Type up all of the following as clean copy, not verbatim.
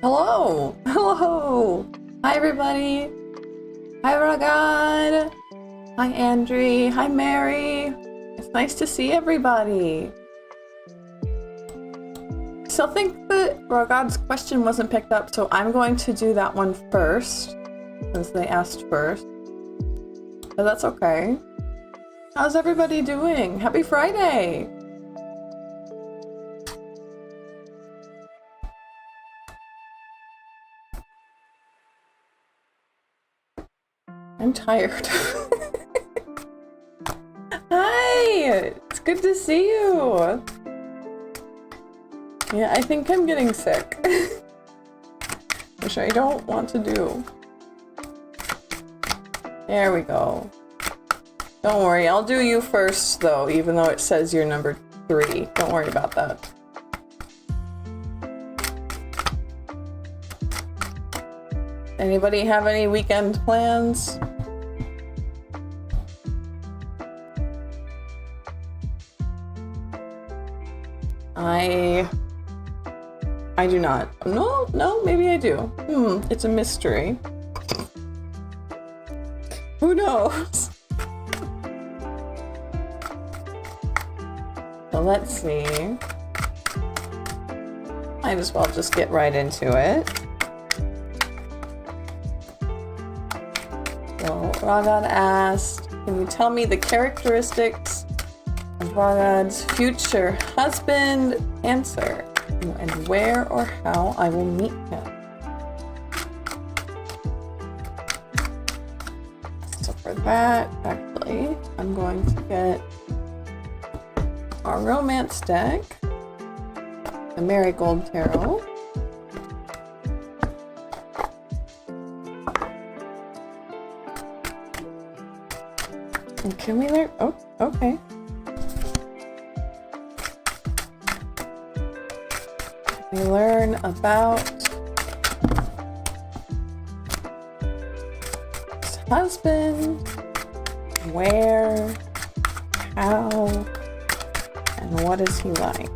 Hello! Hello! Hi everybody! Hi Ragad! Hi Andre! Hi Mary! It's nice to see everybody! Still think that Ragad's question wasn't picked up, so I'm going to do that one first, since they asked first. But that's okay. How's everybody doing? Happy Friday! I'm tired. Hi! It's good to see you! Yeah, I think I'm getting sick. Which I don't want to do. There we go. Don't worry, I'll do you first though, even though it says you're number 3. Don't worry about that. Anybody have any weekend plans? I do not. No, maybe I do. It's a mystery. Who knows? So let's see. Might as well just get right into it. So Ragad asked, can you tell me the characteristics of Ragad's future husband? Answer. And where or how I will meet him. So for that, actually, I'm going to get our romance deck, the Marigold Tarot. And can we learn? Oh, okay. We learn about his husband, where, how, and what is he like.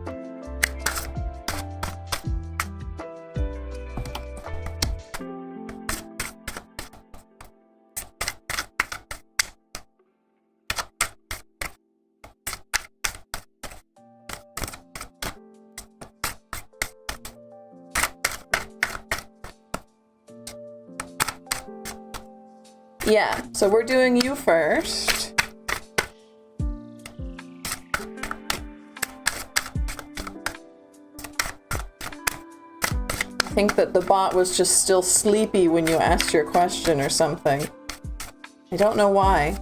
Yeah, so we're doing you first. I think that the bot was just still sleepy when you asked your question or something. I don't know why.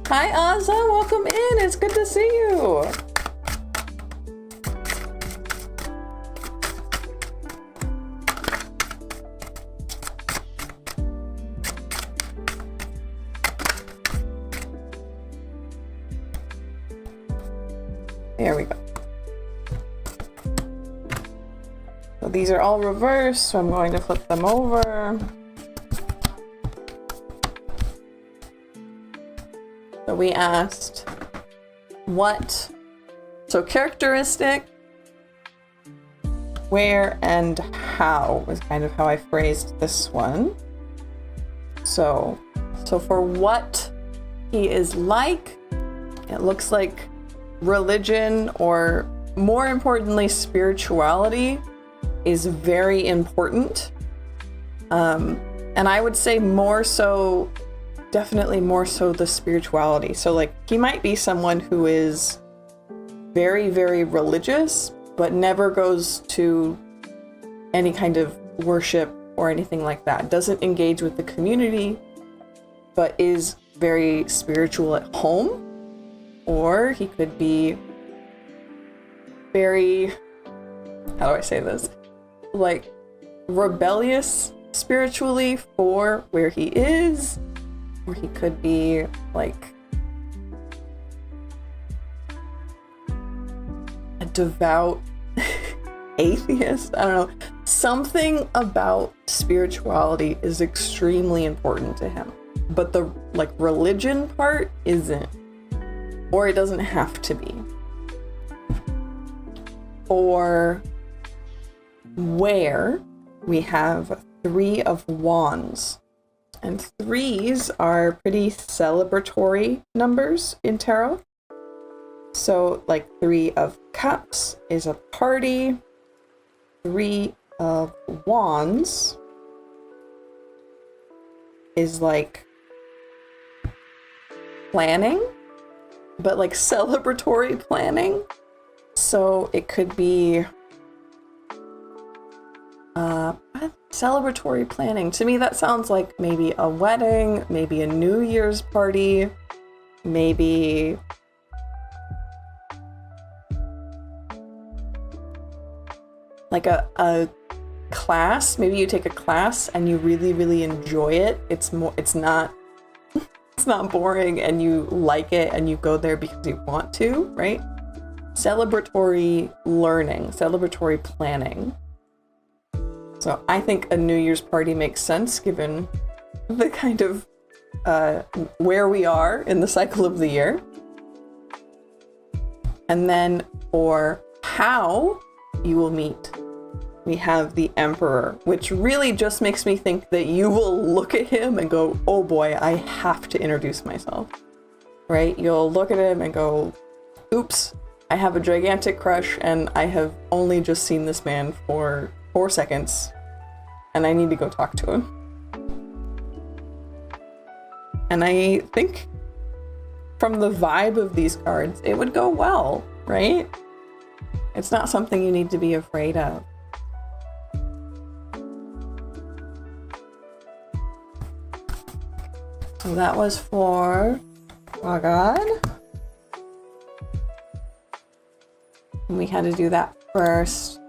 Hi Azza, welcome in, it's good to see you. There we go. So these are all reversed, so I'm going to flip them over. So we asked what, so characteristic, where, and how was kind of how I phrased this one. So for what he is like, it looks like religion, or more importantly, spirituality is very important. And I would say more so, definitely more so the spirituality. So like he might be someone who is very, very religious, but never goes to any kind of worship or anything like that. Doesn't engage with the community, but is very spiritual at home. Or he could be very, how do I say this? Like rebellious spiritually for where he is. Or he could be like a devout atheist. I don't know. Something about spirituality is extremely important to him. But the like religion part isn't. Or it doesn't have to be. Or where we have 3 of Wands. And 3s are pretty celebratory numbers in tarot. So like 3 of Cups is a party. 3 of Wands is like planning, but like celebratory planning. So it could be celebratory planning. To me, that sounds like maybe a wedding, maybe a New Year's party, maybe like a class. Maybe you take a class and you really, really enjoy it. It's not it's not boring and you like it and you go there because you want to, right? Celebratory learning, celebratory planning. So I think a New Year's party makes sense given the kind of where we are in the cycle of the year. And then for how you will meet, we have the Emperor, which really just makes me think that you will look at him and go, oh boy, I have to introduce myself, right? You'll look at him and go, oops, I have a gigantic crush and I have only just seen this man for 4 seconds and I need to go talk to him. And I think from the vibe of these cards, it would go well, right? It's not something you need to be afraid of. So that was for Agad. And we had to do that first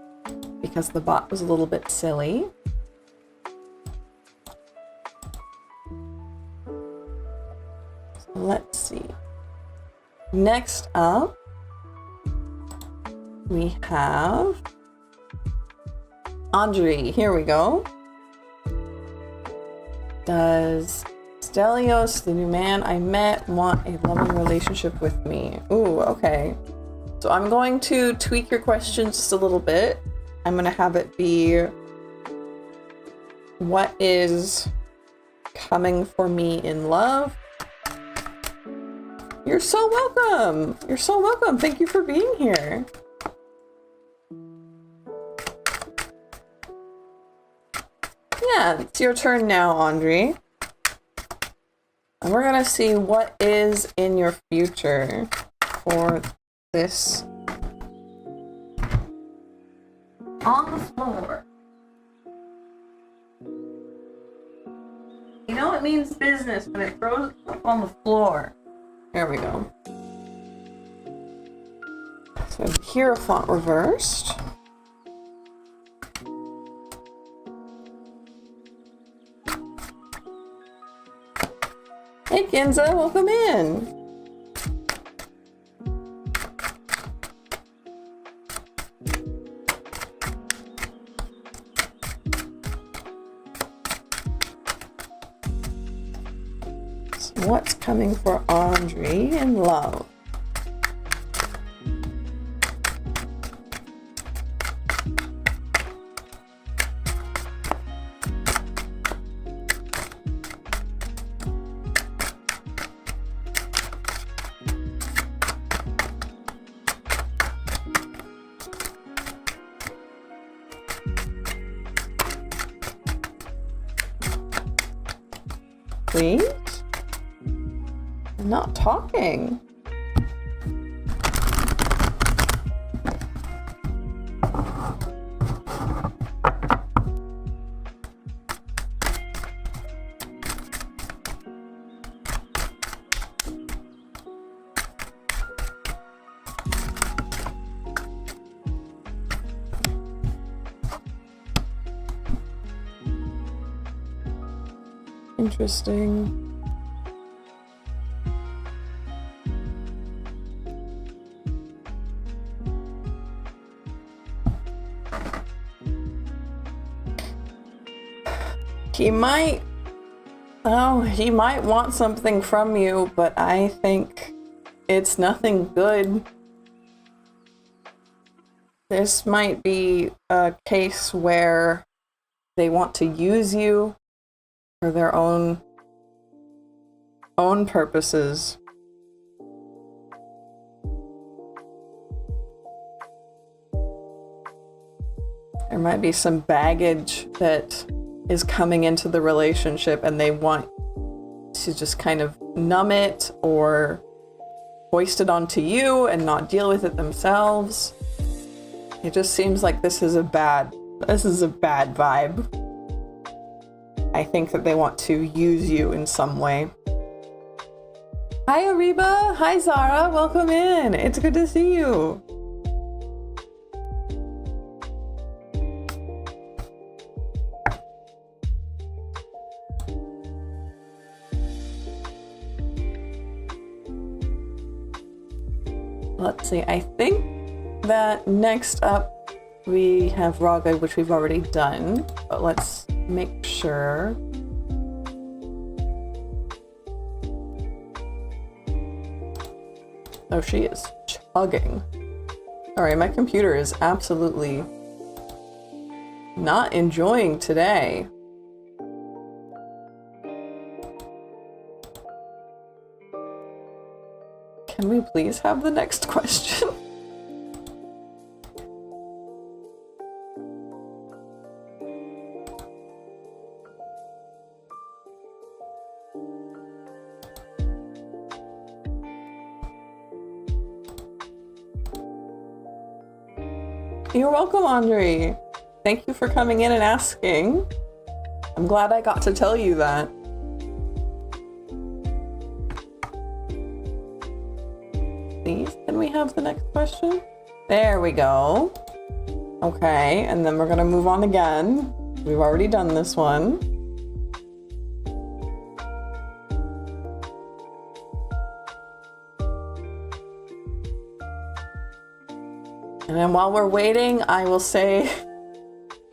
because the bot was a little bit silly. So let's see. Next up, we have Andre. Here we go. Does Stelios, the new man I met, want a loving relationship with me? Ooh, okay. So I'm going to tweak your question just a little bit. I'm going to have it be, what is coming for me in love? You're so welcome. You're so welcome. Thank you for being here. Yeah, it's your turn now, Andre. And we're gonna see what is in your future for this. On the floor. You know it means business when it throws up on the floor. There we go. So Hierophant reversed. Hey Kinza, welcome in. So what's coming for Andre in love? Please? I'm not talking. Interesting. He might want something from you, but I think it's nothing good. This might be a case where they want to use you for their own purposes. There might be some baggage that is coming into the relationship and they want to just kind of numb it or hoist it onto you and not deal with it themselves. It just seems like this is a bad vibe. I think that they want to use you in some way. Hi Ariba, hi Zara, welcome in. It's good to see you. Let's see, I think that next up we have Raga, which we've already done, but let's make sure. Oh, she is chugging. Sorry, my computer is absolutely not enjoying today. Can we please have the next question? You're welcome, Andre. Thank you for coming in and asking. I'm glad I got to tell you that. Please, can we have the next question? There we go. Okay, and then we're gonna move on again. We've already done this one. And then while we're waiting, I will say,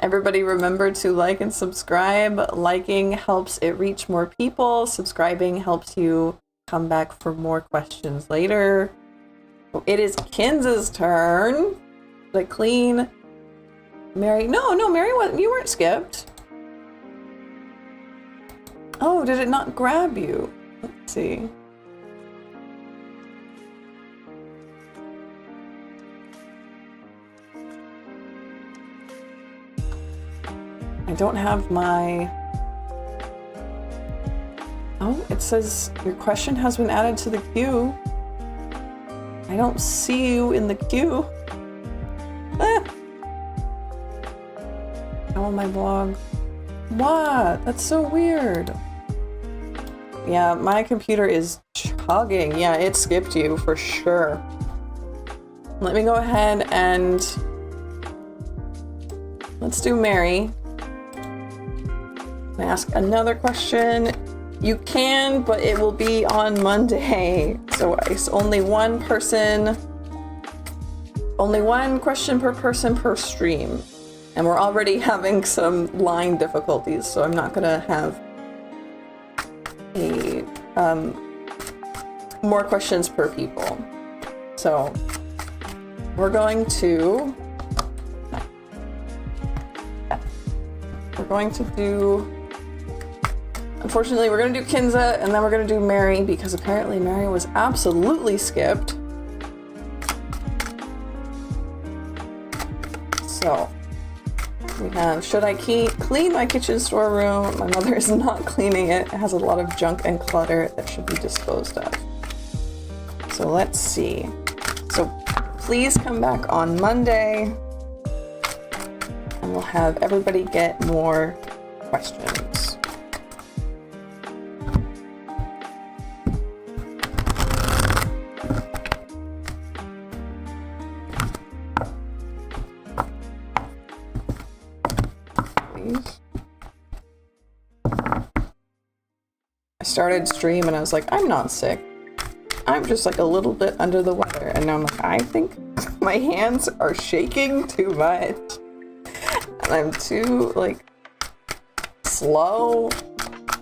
everybody remember to like and subscribe. Liking helps it reach more people. Subscribing helps you come back for more questions later. It is Kinz's turn. Did I clean? Mary? No, Mary wasn't. You weren't skipped. Oh, did it not grab you? Let's see. I don't have my... Oh, it says your question has been added to the queue. I don't see you in the queue. Ah. On my blog. What? That's so weird. Yeah, my computer is chugging. Yeah, it skipped you for sure. Let me go ahead and let's do Mary. Can I ask another question? You can, but it will be on Monday. So it's only one person, only one question per person per stream. And we're already having some line difficulties, so I'm not gonna have a more questions per people. So we're going to do, unfortunately, we're going to do Kinza, and then we're going to do Mary, because apparently Mary was absolutely skipped. So, we have, should I clean my kitchen storeroom? My mother is not cleaning it. It has a lot of junk and clutter that should be disposed of. So let's see. So please come back on Monday, and we'll have everybody get more questions. I started stream and I was like, I'm not sick. I'm just like a little bit under the weather. And now I'm like, I think my hands are shaking too much. And I'm too like slow.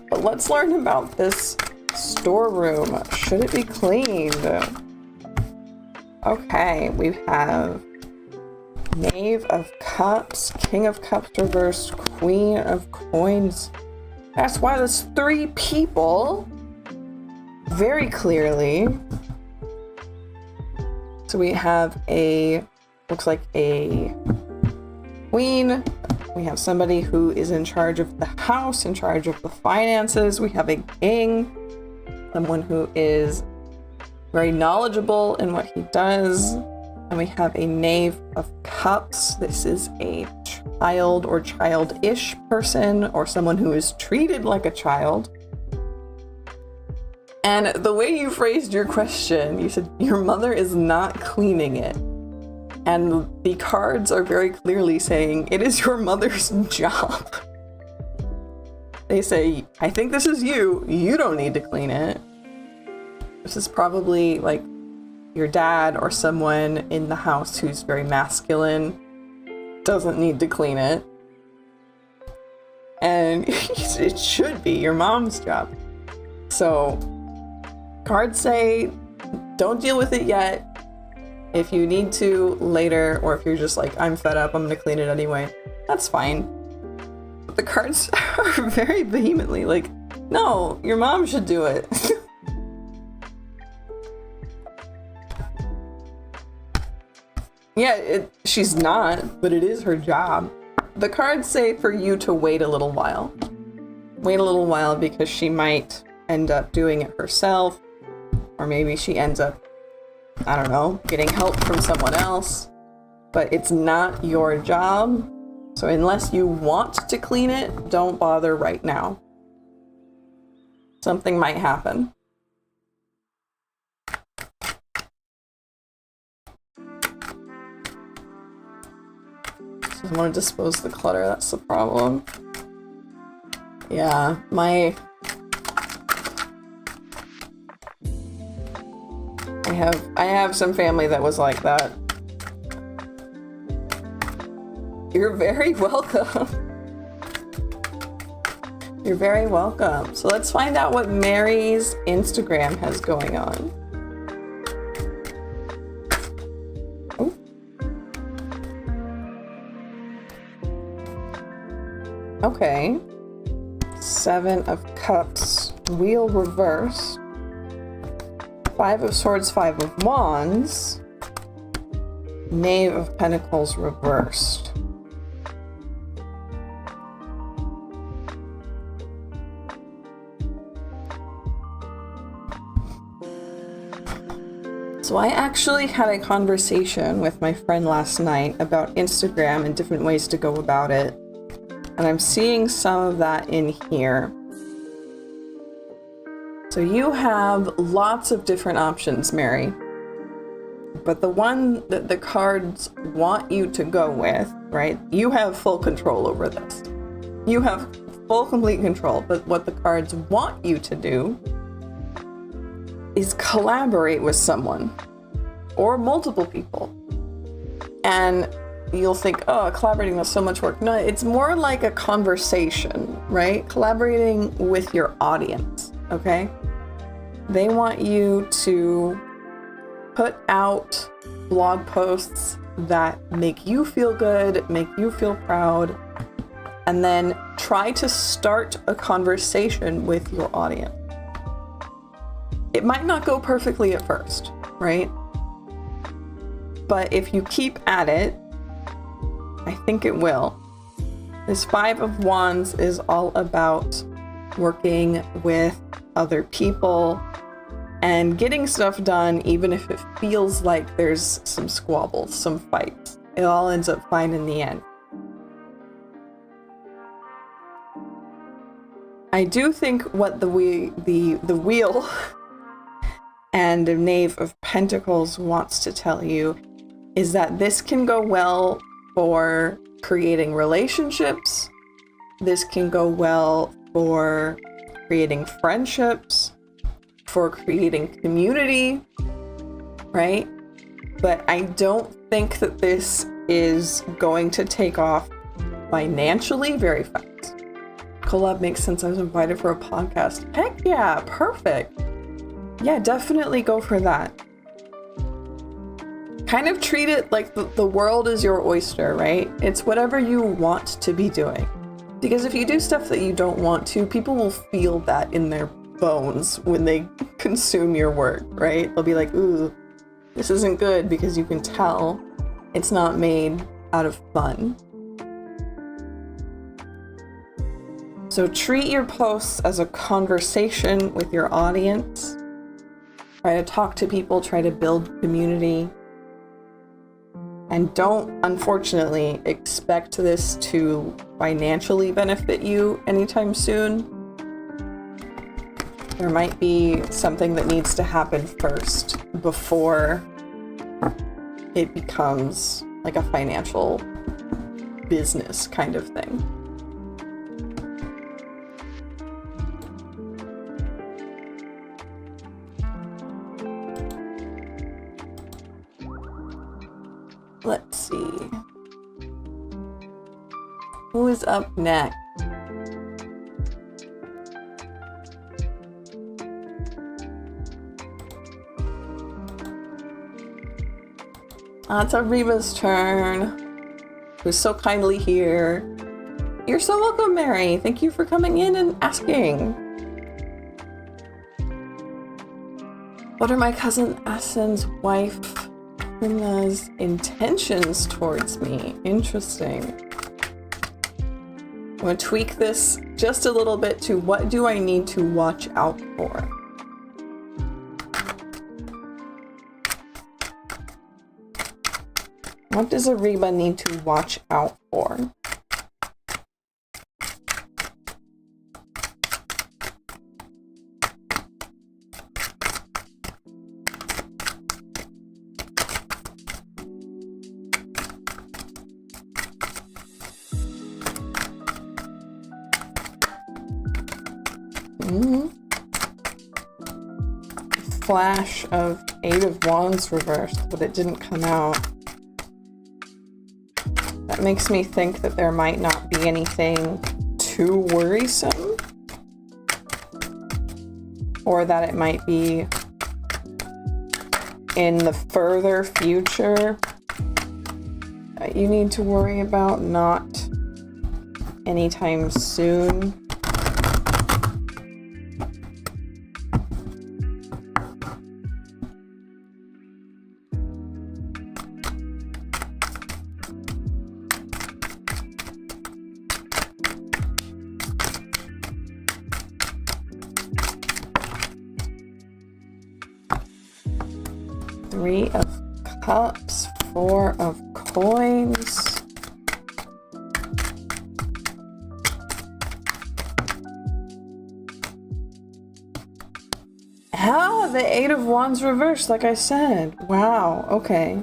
But let's learn about this storeroom. Should it be cleaned? Okay, we have Knave of Cups, King of Cups reversed, Queen of Coins. That's why there's 3 people. Very clearly. So we have looks like a queen. We have somebody who is in charge of the house, in charge of the finances. We have a king, someone who is very knowledgeable in what he does. And we have a Knave of Cups. This is a child or childish person, or someone who is treated like a child. And the way you phrased your question, you said your mother is not cleaning it. And the cards are very clearly saying it is your mother's job. They say, I think this is you. You don't need to clean it. This is probably like your dad or someone in the house who's very masculine, doesn't need to clean it. And it should be your mom's job. So cards say, don't deal with it yet. If you need to later, or if you're just like, I'm fed up, I'm gonna clean it anyway, that's fine. But the cards are very vehemently like, no, your mom should do it. Yeah, she's not, but it is her job. The cards say for you to wait a little while. Wait a little while because she might end up doing it herself, or maybe she ends up, I don't know, getting help from someone else, but it's not your job. So unless you want to clean it, don't bother right now. Something might happen. I want to dispose the clutter, that's the problem. Yeah, I have some family that was like that. You're very welcome. You're very welcome. So let's find out what Mary's Instagram has going on. Oh. Okay. 7 of Cups, Wheel reversed. 5 of Swords, 5 of Wands. Knave of Pentacles reversed. So I actually had a conversation with my friend last night about Instagram and different ways to go about it. And I'm seeing some of that in here. So you have lots of different options, Mary. But the one that the cards want you to go with, right? You have full control over this. You have full, complete control. But what the cards want you to do is collaborate with someone or multiple people. And you'll think, oh, collaborating is so much work. No, it's more like a conversation, right? Collaborating with your audience, okay? They want you to put out blog posts that make you feel good, make you feel proud, and then try to start a conversation with your audience. It might not go perfectly at first, right? But if you keep at it, I think it will. This 5 of Wands is all about working with other people and getting stuff done, even if it feels like there's some squabbles, some fights. It all ends up fine in the end. I do think what the wheel and the Knave of Pentacles wants to tell you is that this can go well for creating relationships. This can go well for creating friendships, for creating community, right? But I don't think that this is going to take off financially very fast. Collab makes sense. I was invited for a podcast. Heck yeah, perfect. Yeah, definitely go for that. kind of treat it like the world is your oyster, right? It's whatever you want to be doing. Because if you do stuff that you don't want to, people will feel that in their bones when they consume your work, right? They'll be like, ooh, this isn't good, because you can tell it's not made out of fun. So treat your posts as a conversation with your audience. Try to talk to people, try to build community. And don't, unfortunately, expect this to financially benefit you anytime soon. There might be something that needs to happen first before it becomes like a financial business kind of thing. Let's see. Who is up next? It's Ariba's turn. Who's so kindly here. You're so welcome, Mary. Thank you for coming in and asking. What are my cousin Asen's wife Luna's intentions towards me? Interesting. I'm going to tweak this just a little bit to what do I need to watch out for? What does Ariba need to watch out for? Flash of 8 of Wands reversed, but it didn't come out. That makes me think that there might not be anything too worrisome, or that it might be in the further future that you need to worry about, not anytime soon. Three of Cups, 4 of Coins. Ah, the 8 of Wands reversed, like I said. Wow, okay.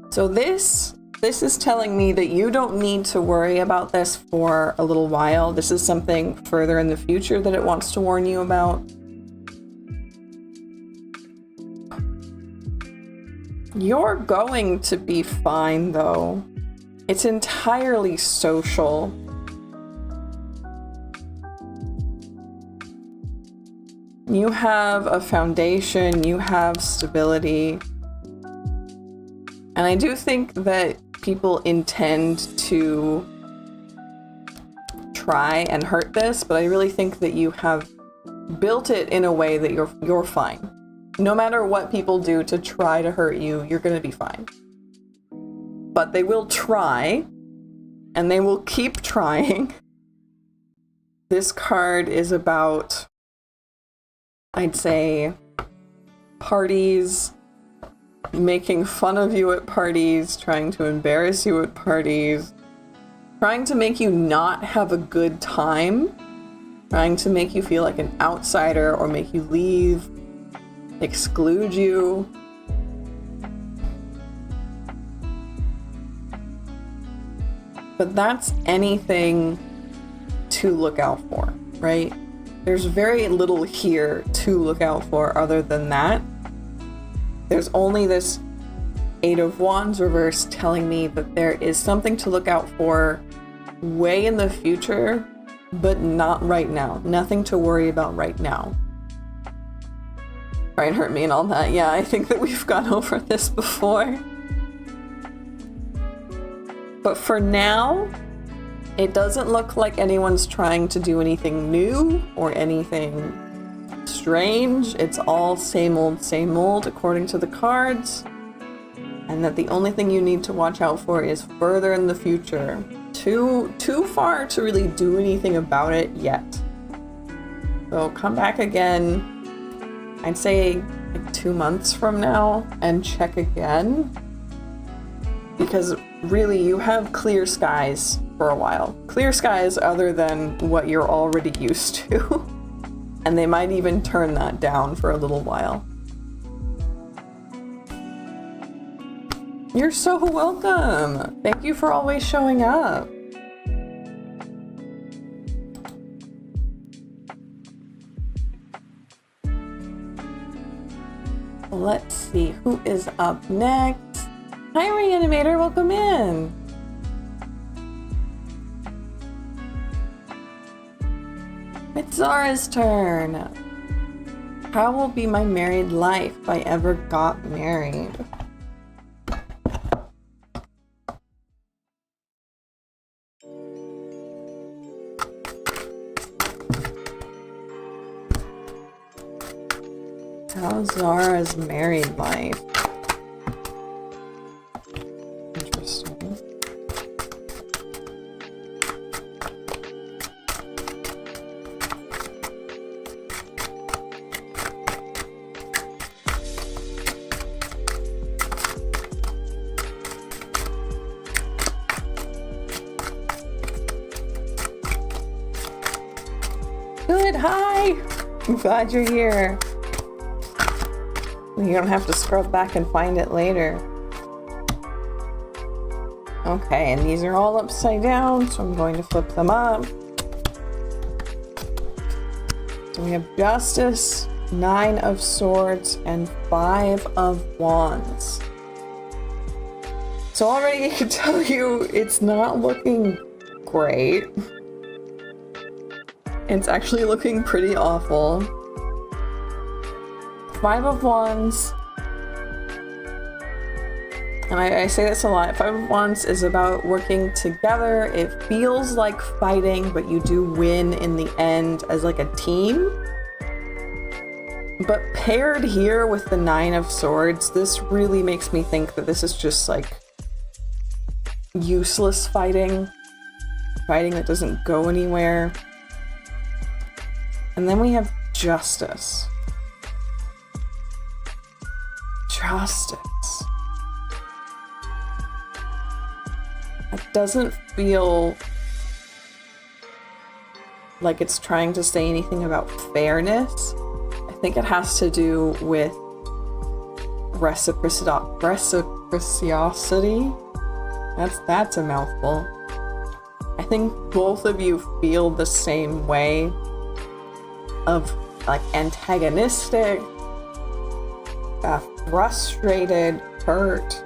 So this is telling me that you don't need to worry about this for a little while. This is something further in the future that it wants to warn you about. You're going to be fine, though. It's entirely social. You have a foundation, you have stability. And I do think that people intend to try and hurt this, but I really think that you have built it in a way that you're fine. No matter what people do to try to hurt you, you're going to be fine. But they will try, and they will keep trying. This card is about, I'd say, parties, making fun of you at parties, trying to embarrass you at parties, trying to make you not have a good time, trying to make you feel like an outsider or make you leave, exclude you. But that's anything to look out for, right? There's very little here to look out for other than that. There's only this 8 of Wands reverse telling me that there is something to look out for way in the future, but not right now. Nothing to worry about right now. try and hurt me and all that. Yeah, I think that we've gone over this before. But for now, it doesn't look like anyone's trying to do anything new or anything strange. It's all same old according to the cards. And that the only thing you need to watch out for is further in the future. Too far to really do anything about it yet. So come back again, I'd say like 2 months from now, and check again. Because really, you have clear skies for a while. Clear skies other than what you're already used to. And they might even turn that down for a little while. You're so welcome! Thank you for always showing up. Let's see, who is up next? Hi, Reanimator, welcome in! It's Zara's turn! How will be my married life if I ever got married? How's Zara's married life? Interesting. Good, hi! I'm glad you're here. You don't have to scrub back and find it later. Okay, and these are all upside down, so I'm going to flip them up. So we have Justice, 9 of Swords, and 5 of Wands. So already I can tell you it's not looking great. It's actually looking pretty awful. 5 of Wands, and I say this a lot, 5 of Wands is about working together. It feels like fighting, but you do win in the end as like a team. But paired here with the 9 of Swords, this really makes me think that this is just like useless fighting. Fighting that doesn't go anywhere. And then we have Justice. Justice. It doesn't feel like it's trying to say anything about fairness. I think it has to do with reciprocity. That's a mouthful. I think both of you feel the same way of like antagonistic, frustrated, hurt.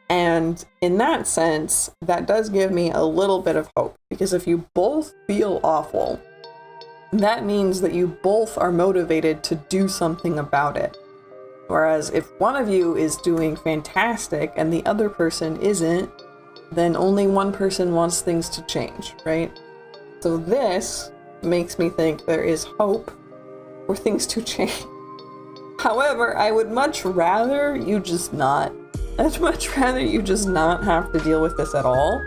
And in that sense, that does give me a little bit of hope, because if you both feel awful, that means that you both are motivated to do something about it. Whereas if one of you is doing fantastic and the other person isn't, then only one person wants things to change, right? So this makes me think there is hope for things to change. However, I would much rather you just not. I'd much rather you just not have to deal with this at all.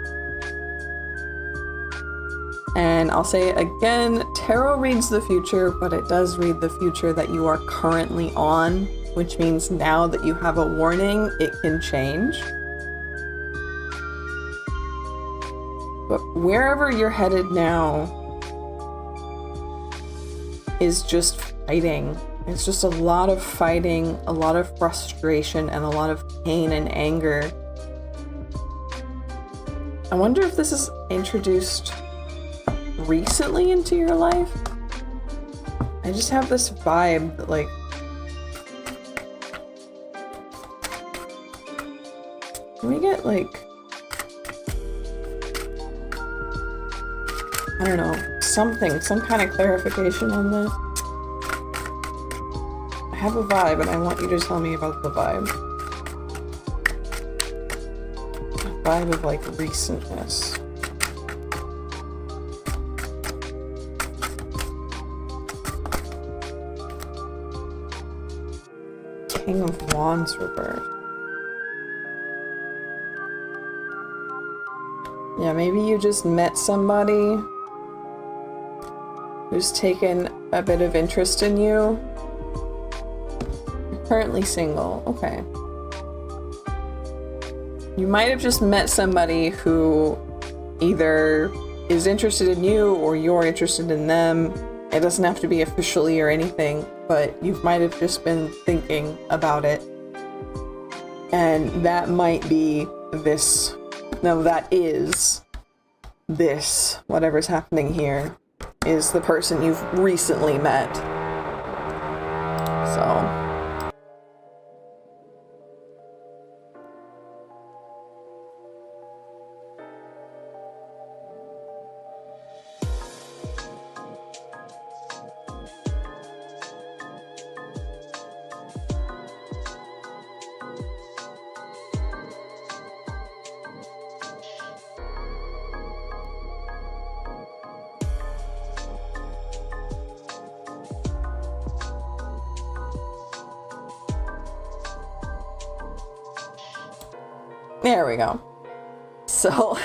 And I'll say it again, tarot reads the future, but it does read the future that you are currently on, which means now that you have a warning, it can change. But wherever you're headed now is just fighting. It's just a lot of fighting, a lot of frustration, and a lot of pain and anger. I wonder if this is introduced recently into your life? I just have this vibe that, like, can we get, like, I don't know, some kind of clarification on this? have a vibe and I want you to tell me about the vibe. A vibe of like recentness. King of Wands reversed. Yeah, maybe you just met somebody who's taken a bit of interest in you. You're currently single. Okay. You might have just met somebody who either is interested in you or you're interested in them. It doesn't have to be officially or anything, but you might have just been thinking about it. And that might be this. No, that is this. Whatever's happening here is the person you've recently met. So. There we go. So,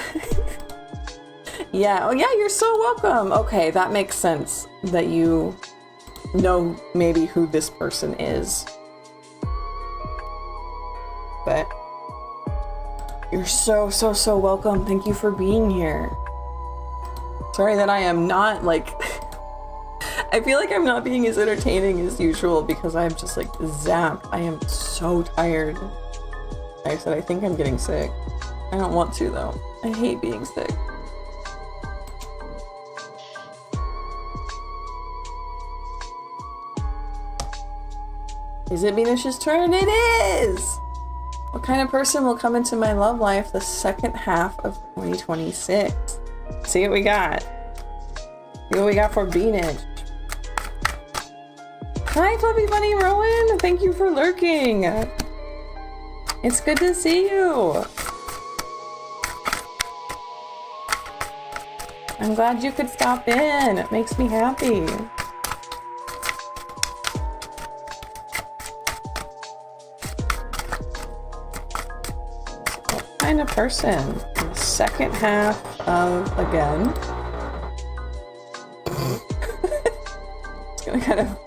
yeah. Oh, yeah, you're so welcome. Okay, that makes sense that you know maybe who this person is. But you're so welcome. Thank you for being here. Sorry that I am not, like... I feel like I'm not being as entertaining as usual because I'm just, like, zapped. I am so tired. I said, I think I'm getting sick. I don't want to, though. I hate being sick. Is it Venus's turn? It is! What kind of person will come into my love life the second half of 2026? See what we got. See what we got for Venus. Hi, Fluffy Bunny Rowan! Thank you for lurking! It's good to see you! I'm glad you could stop in. It makes me happy. What kind of person in the second half of, again? It's gonna kind of...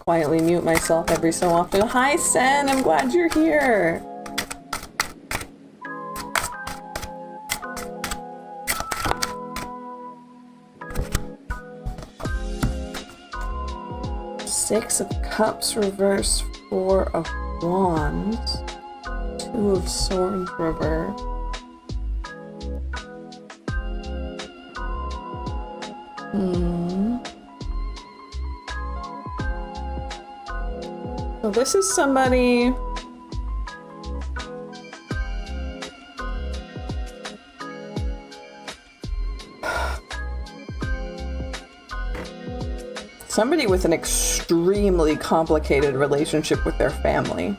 quietly mute myself every so often. Hi, Sen! I'm glad you're here! Six of Cups reverse, Four of Wands, Two of Swords reverse. So this is somebody with an extremely complicated relationship with their family.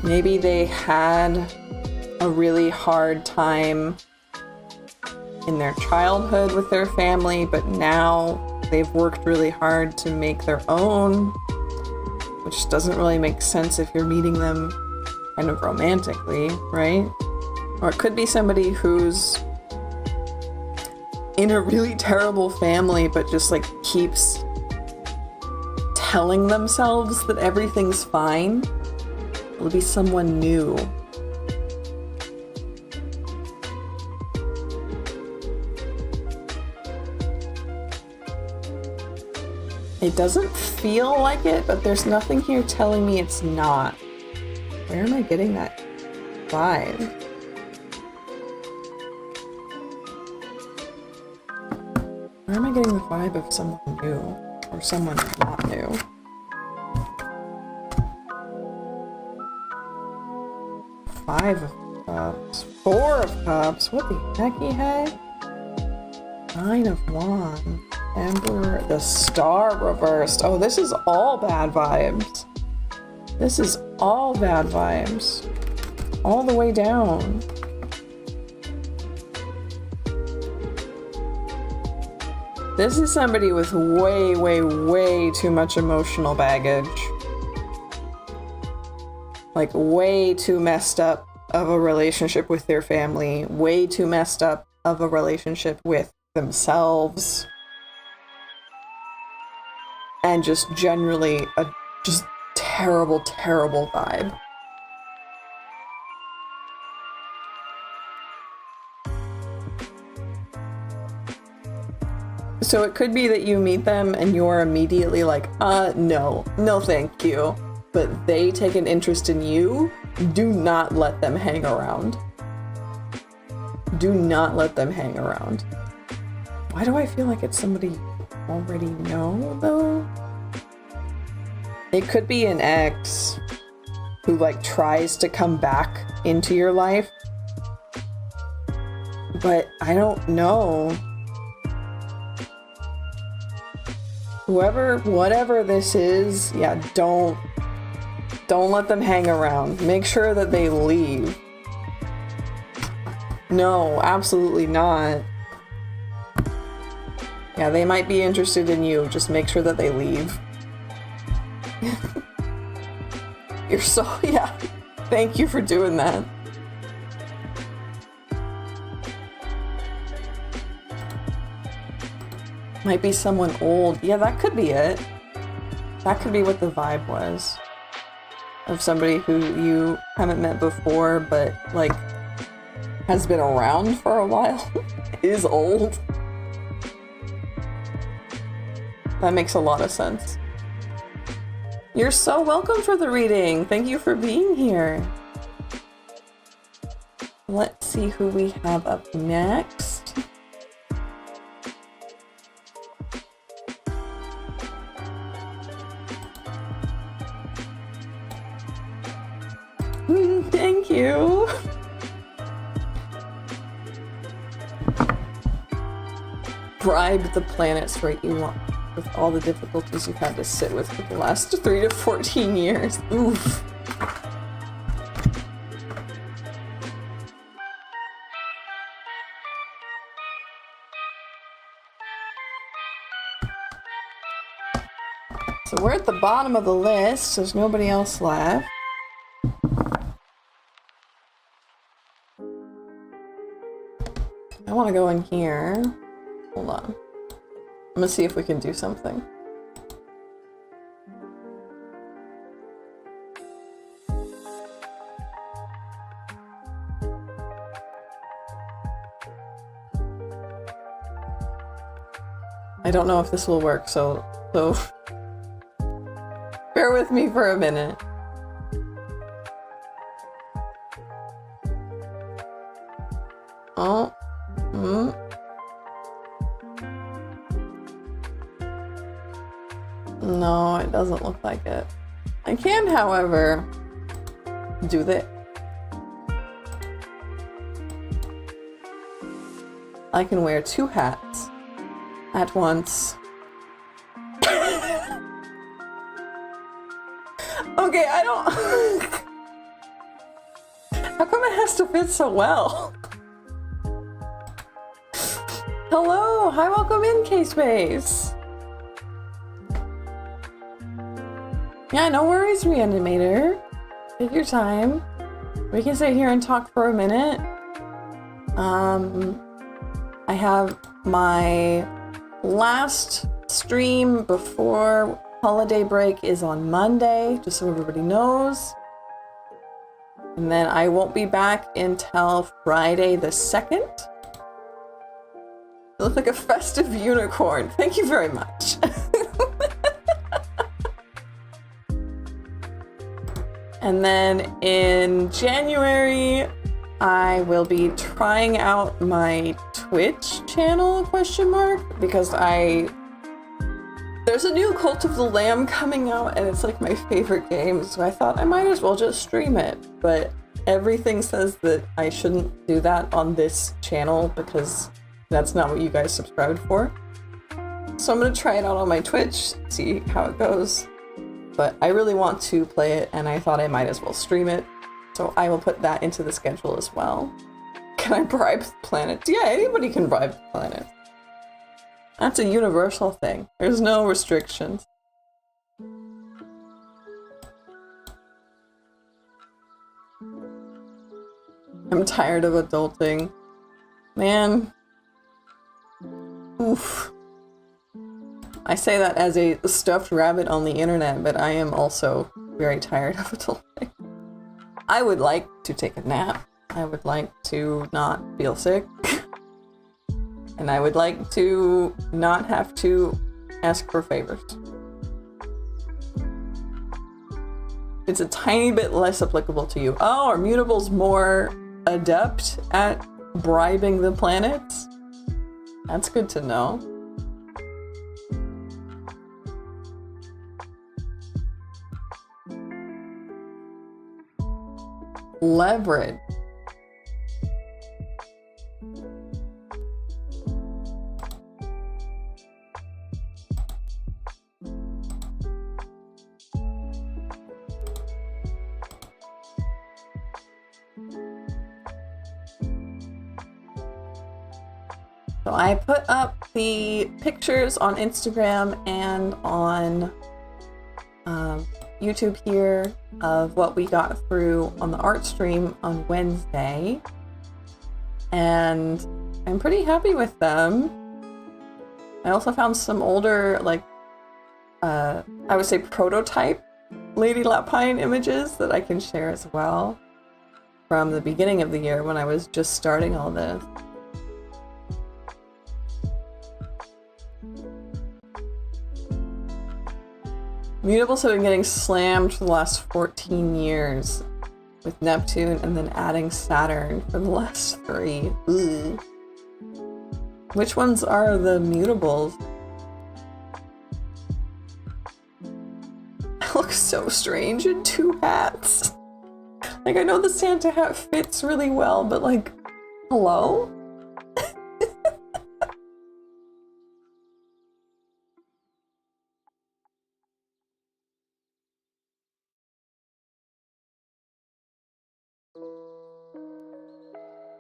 Maybe they had a really hard time in their childhood with their family, but now they've worked really hard to make their own, which doesn't really make sense if you're meeting them kind of romantically, right? Or it could be somebody who's in a really terrible family, but just like keeps telling themselves that everything's fine. It'll be someone new. It doesn't feel like it, but there's nothing here telling me it's not. Where am I getting that vibe? Where am I getting the vibe of someone new, or someone not new. Five of Cups. Four of Cups. What the hecky heck? Nine of Wands. Emperor. The Star reversed. Oh, this is all bad vibes. This is all bad vibes. All the way down. This is somebody with way, way, way too much emotional baggage. Like, way too messed up of a relationship with their family. Way too messed up of a relationship with themselves. And just generally a just terrible, terrible vibe. So it could be that you meet them and you're immediately like, no thank you. But they take an interest in you. Do not let them hang around. Do not let them hang around. Why do I feel like it's somebody you already know, though? It could be an ex who, like, tries to come back into your life. But I don't know. Whatever this is, yeah, don't let them hang around. Make sure that they leave. No, absolutely not. Yeah, they might be interested in you. Just make sure that they leave. You're so, yeah. Thank you for doing that. Might be someone old. Yeah, that could be it. That could be what the vibe was. Of somebody who you haven't met before, but, like, has been around for a while. Is old. That makes a lot of sense. You're so welcome for the reading. Thank you for being here. Let's see who we have up next. Thank you. Bribe the planets right you want with all the difficulties you've had to sit with for the last 3 to 14 years. Oof. So we're at the bottom of the list. There's nobody else left. I want to go in here. Hold on. I'm gonna see if we can do something. I don't know if this will work, so bear with me for a minute. Oh. No, it doesn't look like it. I can, however, do this. I can wear 2 hats at once. Okay, I don't... How come it has to fit so well? Hello! Hi, welcome in, K-Space! Yeah, no worries, Reanimator. Take your time. We can sit here and talk for a minute. I have my last stream before holiday break is on Monday, just so everybody knows. And then I won't be back until Friday the 2nd. You look like a festive unicorn. Thank you very much. And then in January, I will be trying out my Twitch channel, ? Because I There's a new Cult of the Lamb coming out, and it's like my favorite game, so I thought I might as well just stream it. But everything says that I shouldn't do that on this channel because that's not what you guys subscribed for. So I'm gonna try it out on my Twitch, see how it goes. But I really want to play it, and I thought I might as well stream it. So I will put that into the schedule as well. Can I bribe the planet? Yeah, anybody can bribe the planet. That's a universal thing. There's no restrictions. I'm tired of adulting. Man. Oof. I say that as a stuffed rabbit on the internet, but I am also very tired of adulting. I would like to take a nap. I would like to not feel sick. And I would like to not have to ask for favors. It's a tiny bit less applicable to you. Oh, are mutables more adept at bribing the planets? That's good to know. Leverage. So I put up the pictures on Instagram and on YouTube here of what we got through on the art stream on Wednesday. And I'm pretty happy with them. I also found some older, like, I would say prototype Lady Lapine images that I can share as well from the beginning of the year when I was just starting all this. Mutables have been getting slammed for the last 14 years with Neptune and then adding Saturn for the last 3. Ugh. Which ones are the mutables? I look so strange in 2 hats. Like, I know the Santa hat fits really well, but like, hello?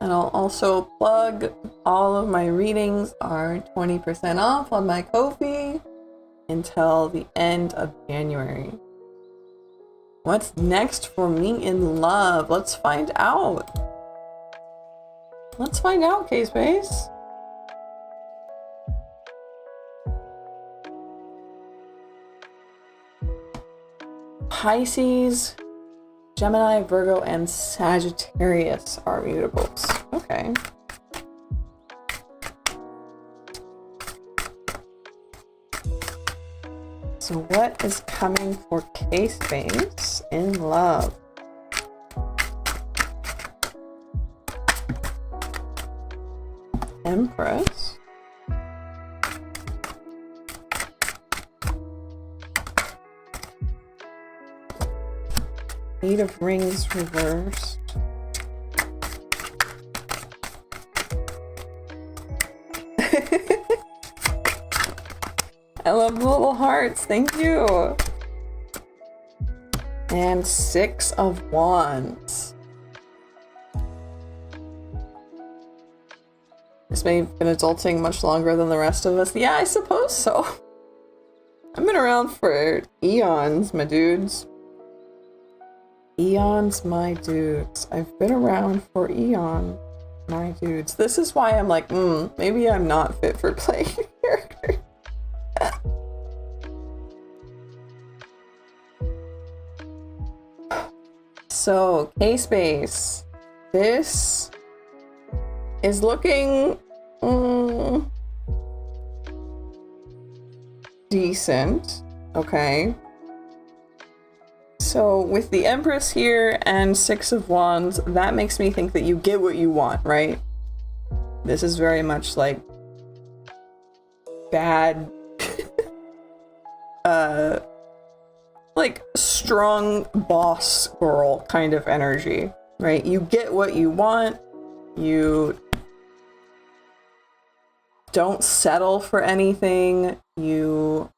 And I'll also plug all of my readings are 20% off on my Ko-fi until the end of January. What's next for me in love? Let's find out. Let's find out, K-Space. Pisces, Gemini, Virgo, and Sagittarius are mutables. Okay. So what is coming for K-Space in love? Empress. Eight of Rings reversed. I love the little hearts, thank you. And 6 of Wands. This may have been adulting much longer than the rest of us. Yeah, I suppose so. I've been around for eons, my dudes. Eons, my dudes. I've been around for eons, my dudes. This is why I'm like, maybe I'm not fit for playing a character. So, K-Space. This is looking decent. Okay. So with the Empress here and 6 of Wands, that makes me think that you get what you want, right? This is very much like bad like strong boss girl kind of energy, right? You get what you want. You don't settle for anything. You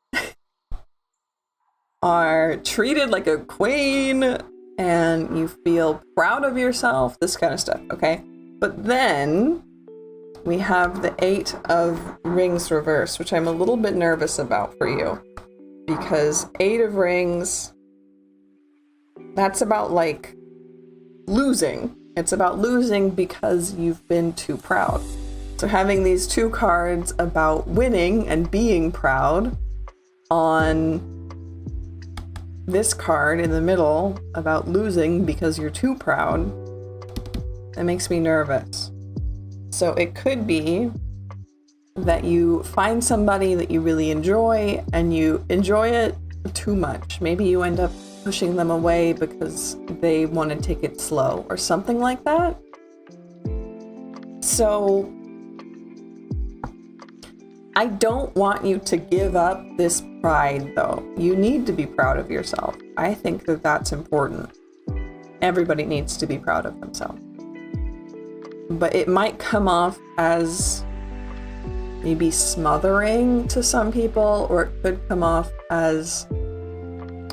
are treated like a queen and you feel proud of yourself, this kind of stuff, okay? But then we have the 8 of Rings reverse, which I'm a little bit nervous about for you. Because 8 of Rings, that's about like losing. It's about losing because you've been too proud. So having these 2 cards about winning and being proud on this card in the middle about losing because you're too proud, that makes me nervous. So it could be that you find somebody that you really enjoy and you enjoy it too much. Maybe you end up pushing them away because they want to take it slow or something like that. So I don't want you to give up this pride, though. You need to be proud of yourself. I think that that's important. Everybody needs to be proud of themselves. But it might come off as maybe smothering to some people, or it could come off as...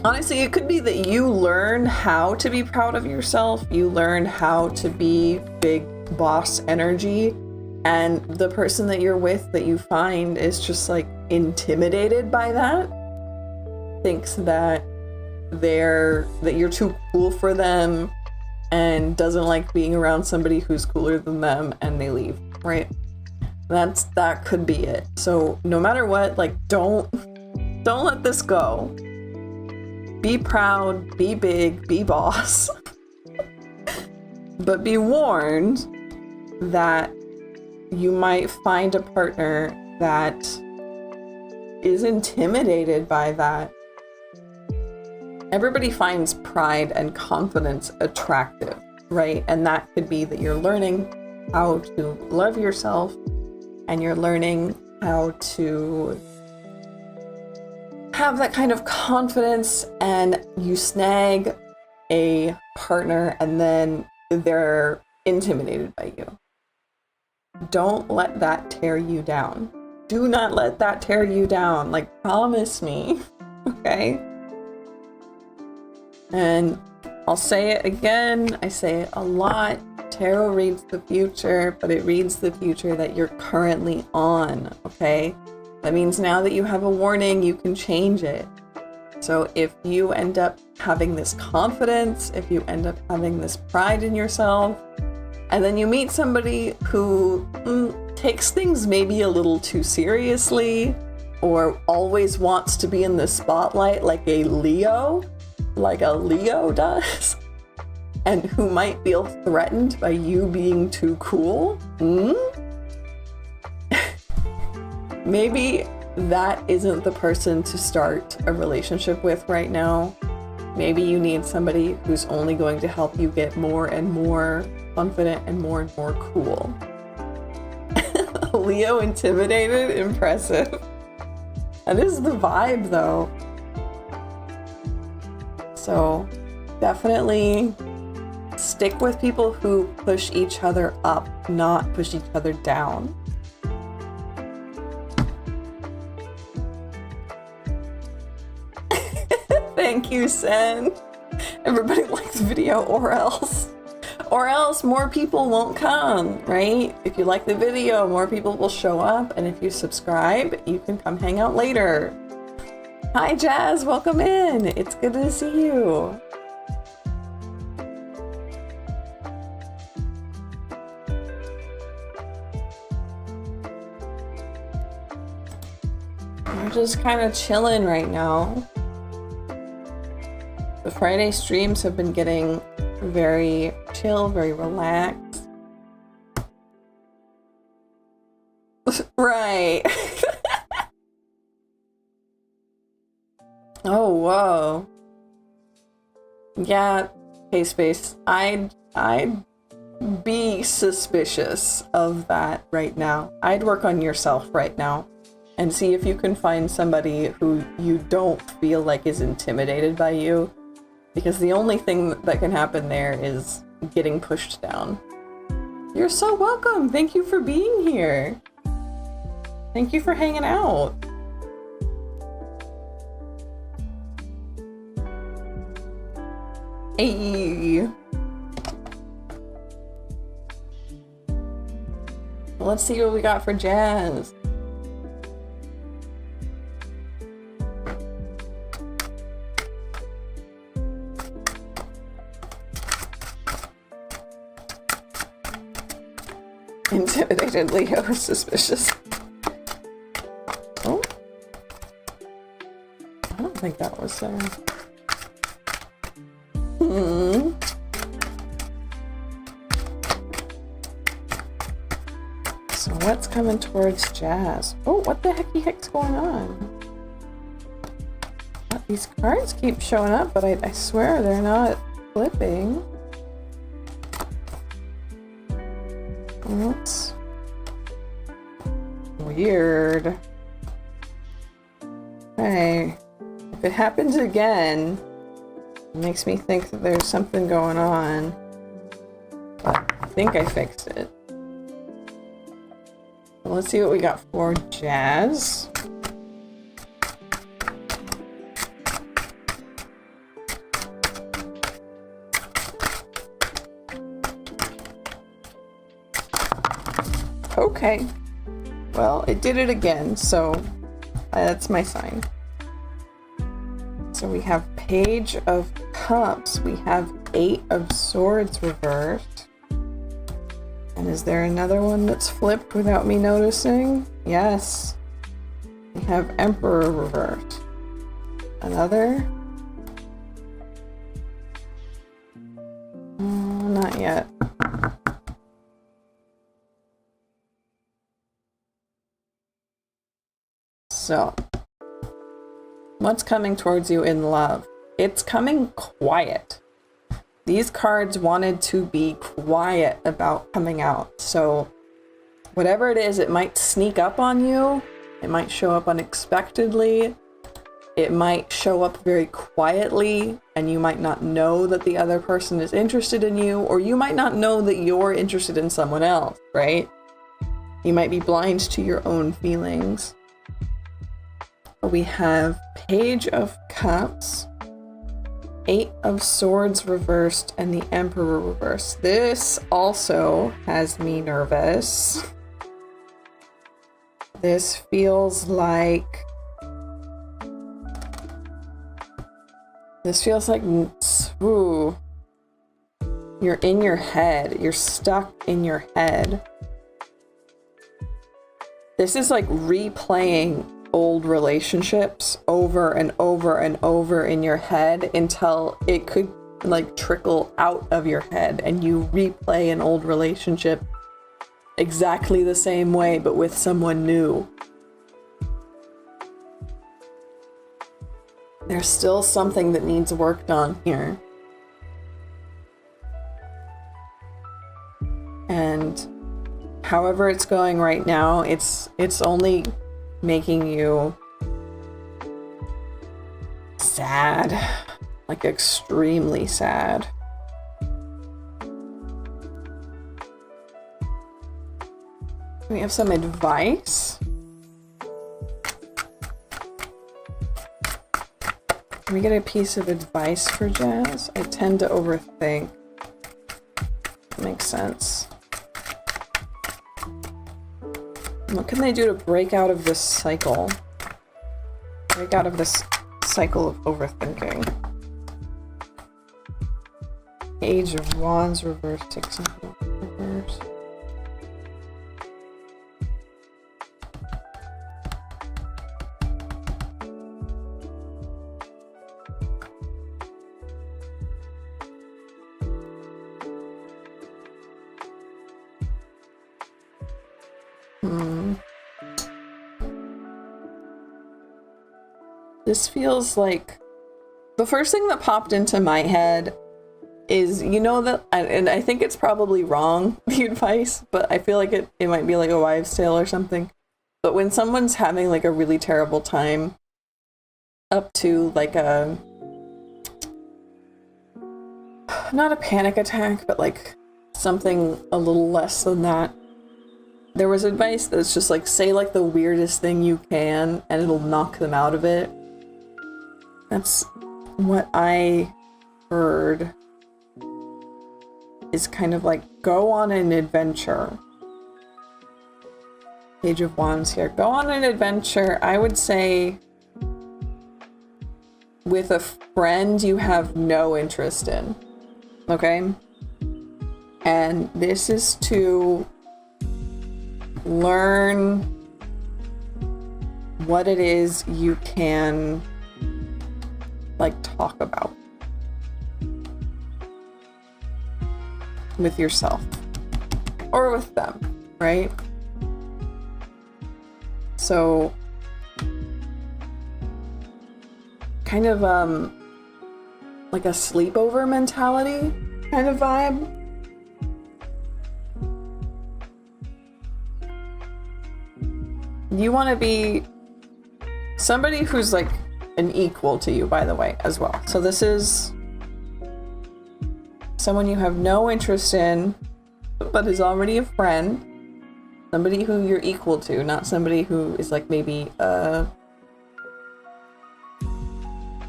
Honestly, it could be that you learn how to be proud of yourself. You learn how to be big boss energy. And the person that you're with that you find is just like intimidated by that. Thinks that you're too cool for them and doesn't like being around somebody who's cooler than them, and they leave, right? That could be it. So no matter what, like don't let this go. Be proud, be big, be boss. But be warned that you might find a partner that is intimidated by that. Everybody finds pride and confidence attractive, right? And that could be that you're learning how to love yourself and you're learning how to have that kind of confidence, and you snag a partner and then they're intimidated by you. Don't let that tear you down. Do not let that tear you down. Like, promise me, okay? And I'll say it again. I say it a lot. Tarot reads the future, but it reads the future that you're currently on, okay? That means now that you have a warning, you can change it. So if you end up having this confidence, if you end up having this pride in yourself, and then you meet somebody who takes things maybe a little too seriously, or always wants to be in the spotlight like a Leo does, and who might feel threatened by you being too cool, maybe that isn't the person to start a relationship with right now. Maybe you need somebody who's only going to help you get more and more confident and more cool. Leo intimidated? Impressive. That is the vibe, though. So definitely stick with people who push each other up, not push each other down. Thank you, Sen. Everybody likes video, or else more people won't come, right? If you like the video, more people will show up, and if you subscribe, you can come hang out later. Hi, Jazz, welcome in. It's good to see you. I'm just kind of chilling right now. The Friday streams have been getting very chill, very relaxed. Right. Oh, whoa. Yeah, K-Space. I'd be suspicious of that right now. I'd work on yourself right now. and see if you can find somebody who you don't feel like is intimidated by you, because the only thing that can happen there is getting pushed down. You're so welcome. Thank you for being here. Thank you for hanging out. Hey. Let's see what we got for Jazz. Intimidated Leo, suspicious. Oh. I don't think that was there. So what's coming towards Jazz? Oh, what the heck's going on? These cards keep showing up, but I swear they're not flipping. That's weird. Hey, if it happens again, it makes me think that there's something going on. But I think I fixed it. Well, let's see what we got for Jazz. Okay, well, it did it again, so that's my sign. So we have Page of Cups, we have 8 of Swords reversed. And is there another one that's flipped without me noticing? Yes. We have Emperor reversed. Another? Not yet. So, what's coming towards you in love? It's coming quiet. These cards wanted to be quiet about coming out. So, whatever it is, it might sneak up on you. It might show up unexpectedly. It might show up very quietly, and you might not know that the other person is interested in you, or you might not know that you're interested in someone else, right? You might be blind to your own feelings. We have Page of Cups, 8 of Swords reversed, and the Emperor reversed. This also has me nervous. This feels like... ooh. You're in your head. You're stuck in your head. This is like replaying old relationships over and over and over in your head until it could like trickle out of your head and you replay an old relationship exactly the same way but with someone new. There's still something that needs worked on here. And however it's going right now, it's only making you sad, like extremely sad. We have some advice. Can we get a piece of advice for Jazz? I tend to overthink. Makes sense. What can they do to break out of this cycle? Break out of this cycle of overthinking. Age of Wands reversed, 6 of reverse. This feels like the first thing that popped into my head is, you know, that, and I think it's probably wrong, the advice, but I feel like it might be like a wives' tale or something. But when someone's having like a really terrible time, up to like a, not a panic attack, but like something a little less than that, there was advice that's just like, say like the weirdest thing you can and it'll knock them out of it. That's what I heard, is kind of like, go on an adventure. Page of Wands here. Go on an adventure, I would say, with a friend you have no interest in. Okay? And this is to learn what it is you can like talk about with yourself or with them, right? So kind of like a sleepover mentality kind of vibe. You want to be somebody who's like an equal to you, by the way, as well. So this is someone you have no interest in, but is already a friend. Somebody who you're equal to, not somebody who is like maybe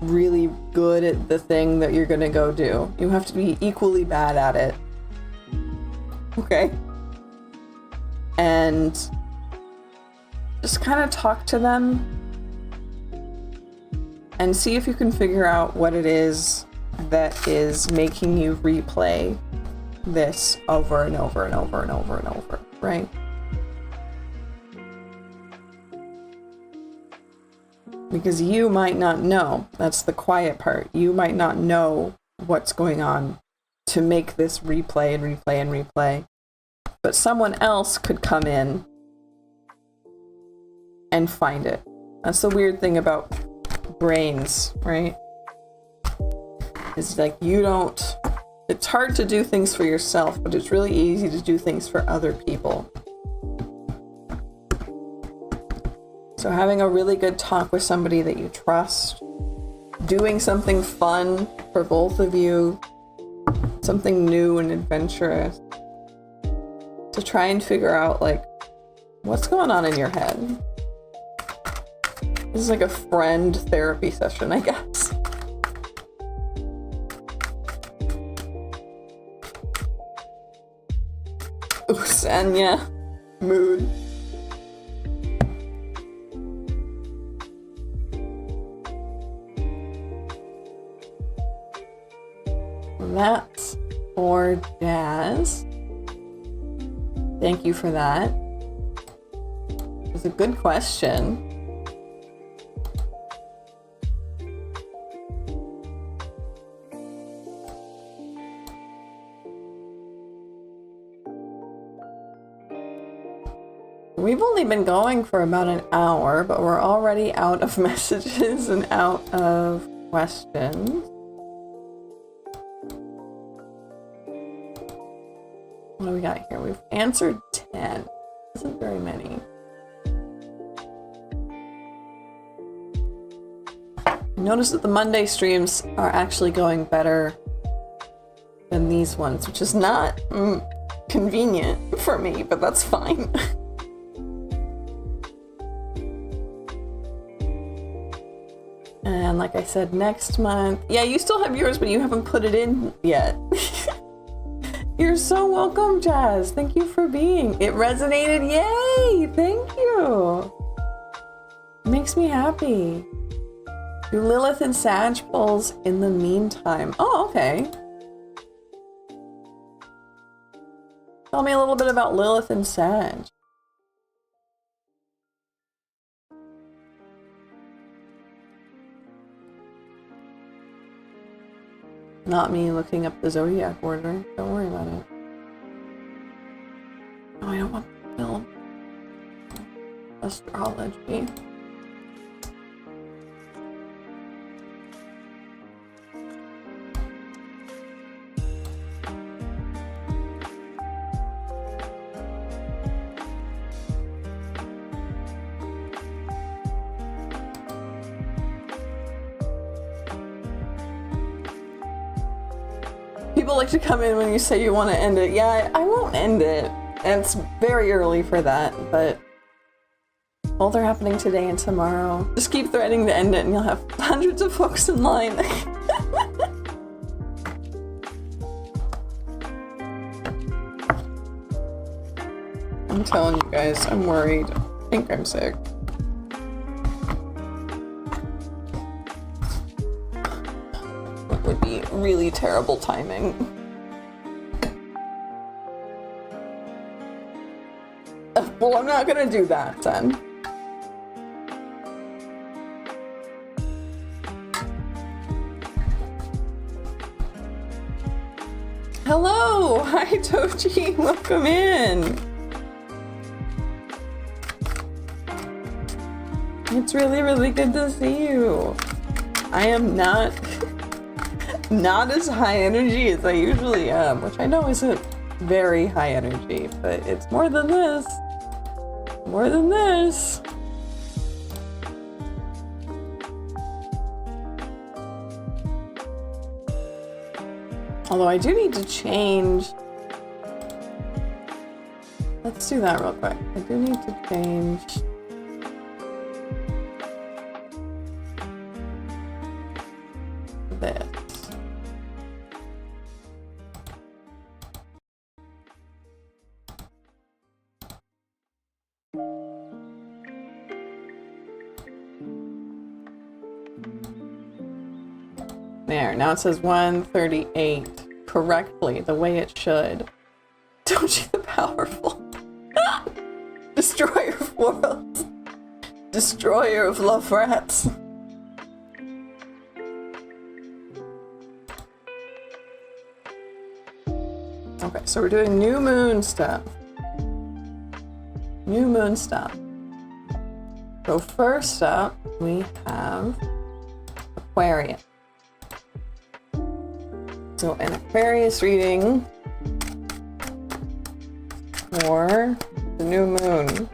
really good at the thing that you're gonna go do. You have to be equally bad at it. Okay? And just kind of talk to them and see if you can figure out what it is that is making you replay this over and over and over and over and over, right? Because you might not know. That's the quiet part. You might not know what's going on to make this replay and replay and replay. But someone else could come in and find it. That's the weird thing about brains, right? It's like it's hard to do things for yourself, but it's really easy to do things for other people. So having a really good talk with somebody that you trust, doing something fun for both of you, something new and adventurous, to try and figure out like, what's going on in your head? This is like a friend therapy session, I guess. Ooh, Sanya. Mood. That's for Jazz. Thank you for that. It was a good question. We've only been going for about an hour, but we're already out of messages and out of questions. What do we got here? We've answered 10. Isn't very many. Notice that the Monday streams are actually going better than these ones, which is not convenient for me, but that's fine. And like I said, next month... Yeah, you still have yours, but you haven't put it in yet. You're so welcome, Jazz. Thank you for being. It resonated. Yay! Thank you. It makes me happy. Do Lilith and Sag pulls in the meantime. Oh, okay. Tell me a little bit about Lilith and Sag. Not me looking up the zodiac order. Don't worry about it. No, I don't want to film astrology. people like to come in when you say you want to end it. Yeah, I won't end it. And it's very early for that, but both are happening today and tomorrow. Just keep threatening to end it and you'll have hundreds of folks in line. I'm telling you guys, I'm worried. I think I'm sick. That would be really terrible timing. Well, I'm not gonna do that then. Hello! Hi, Tochi! Welcome in! It's really, really good to see you. I am not as high energy as I usually am, which I know isn't very high energy, but it's more than this. More than this. Although I do need to change. Let's do that real quick. I do need to change this. There, now it says 138 correctly, the way it should. Don't you the powerful? Destroyer of worlds. Destroyer of love rats. Okay, so we're doing new moon stuff. New moon stuff. So first up, we have Aquarius. So an Aquarius reading for the new moon.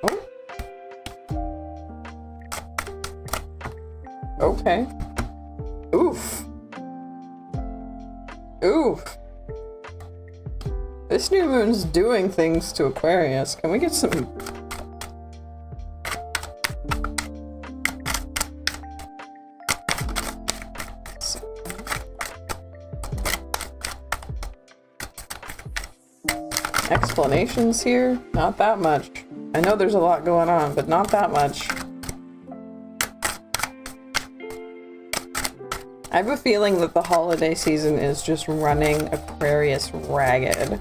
Oh. Okay. Oof. Oof. This new moon's doing things to Aquarius. Can we get some... explanations here? Not that much. I know there's a lot going on, but not that much. I have a feeling that the holiday season is just running Aquarius ragged,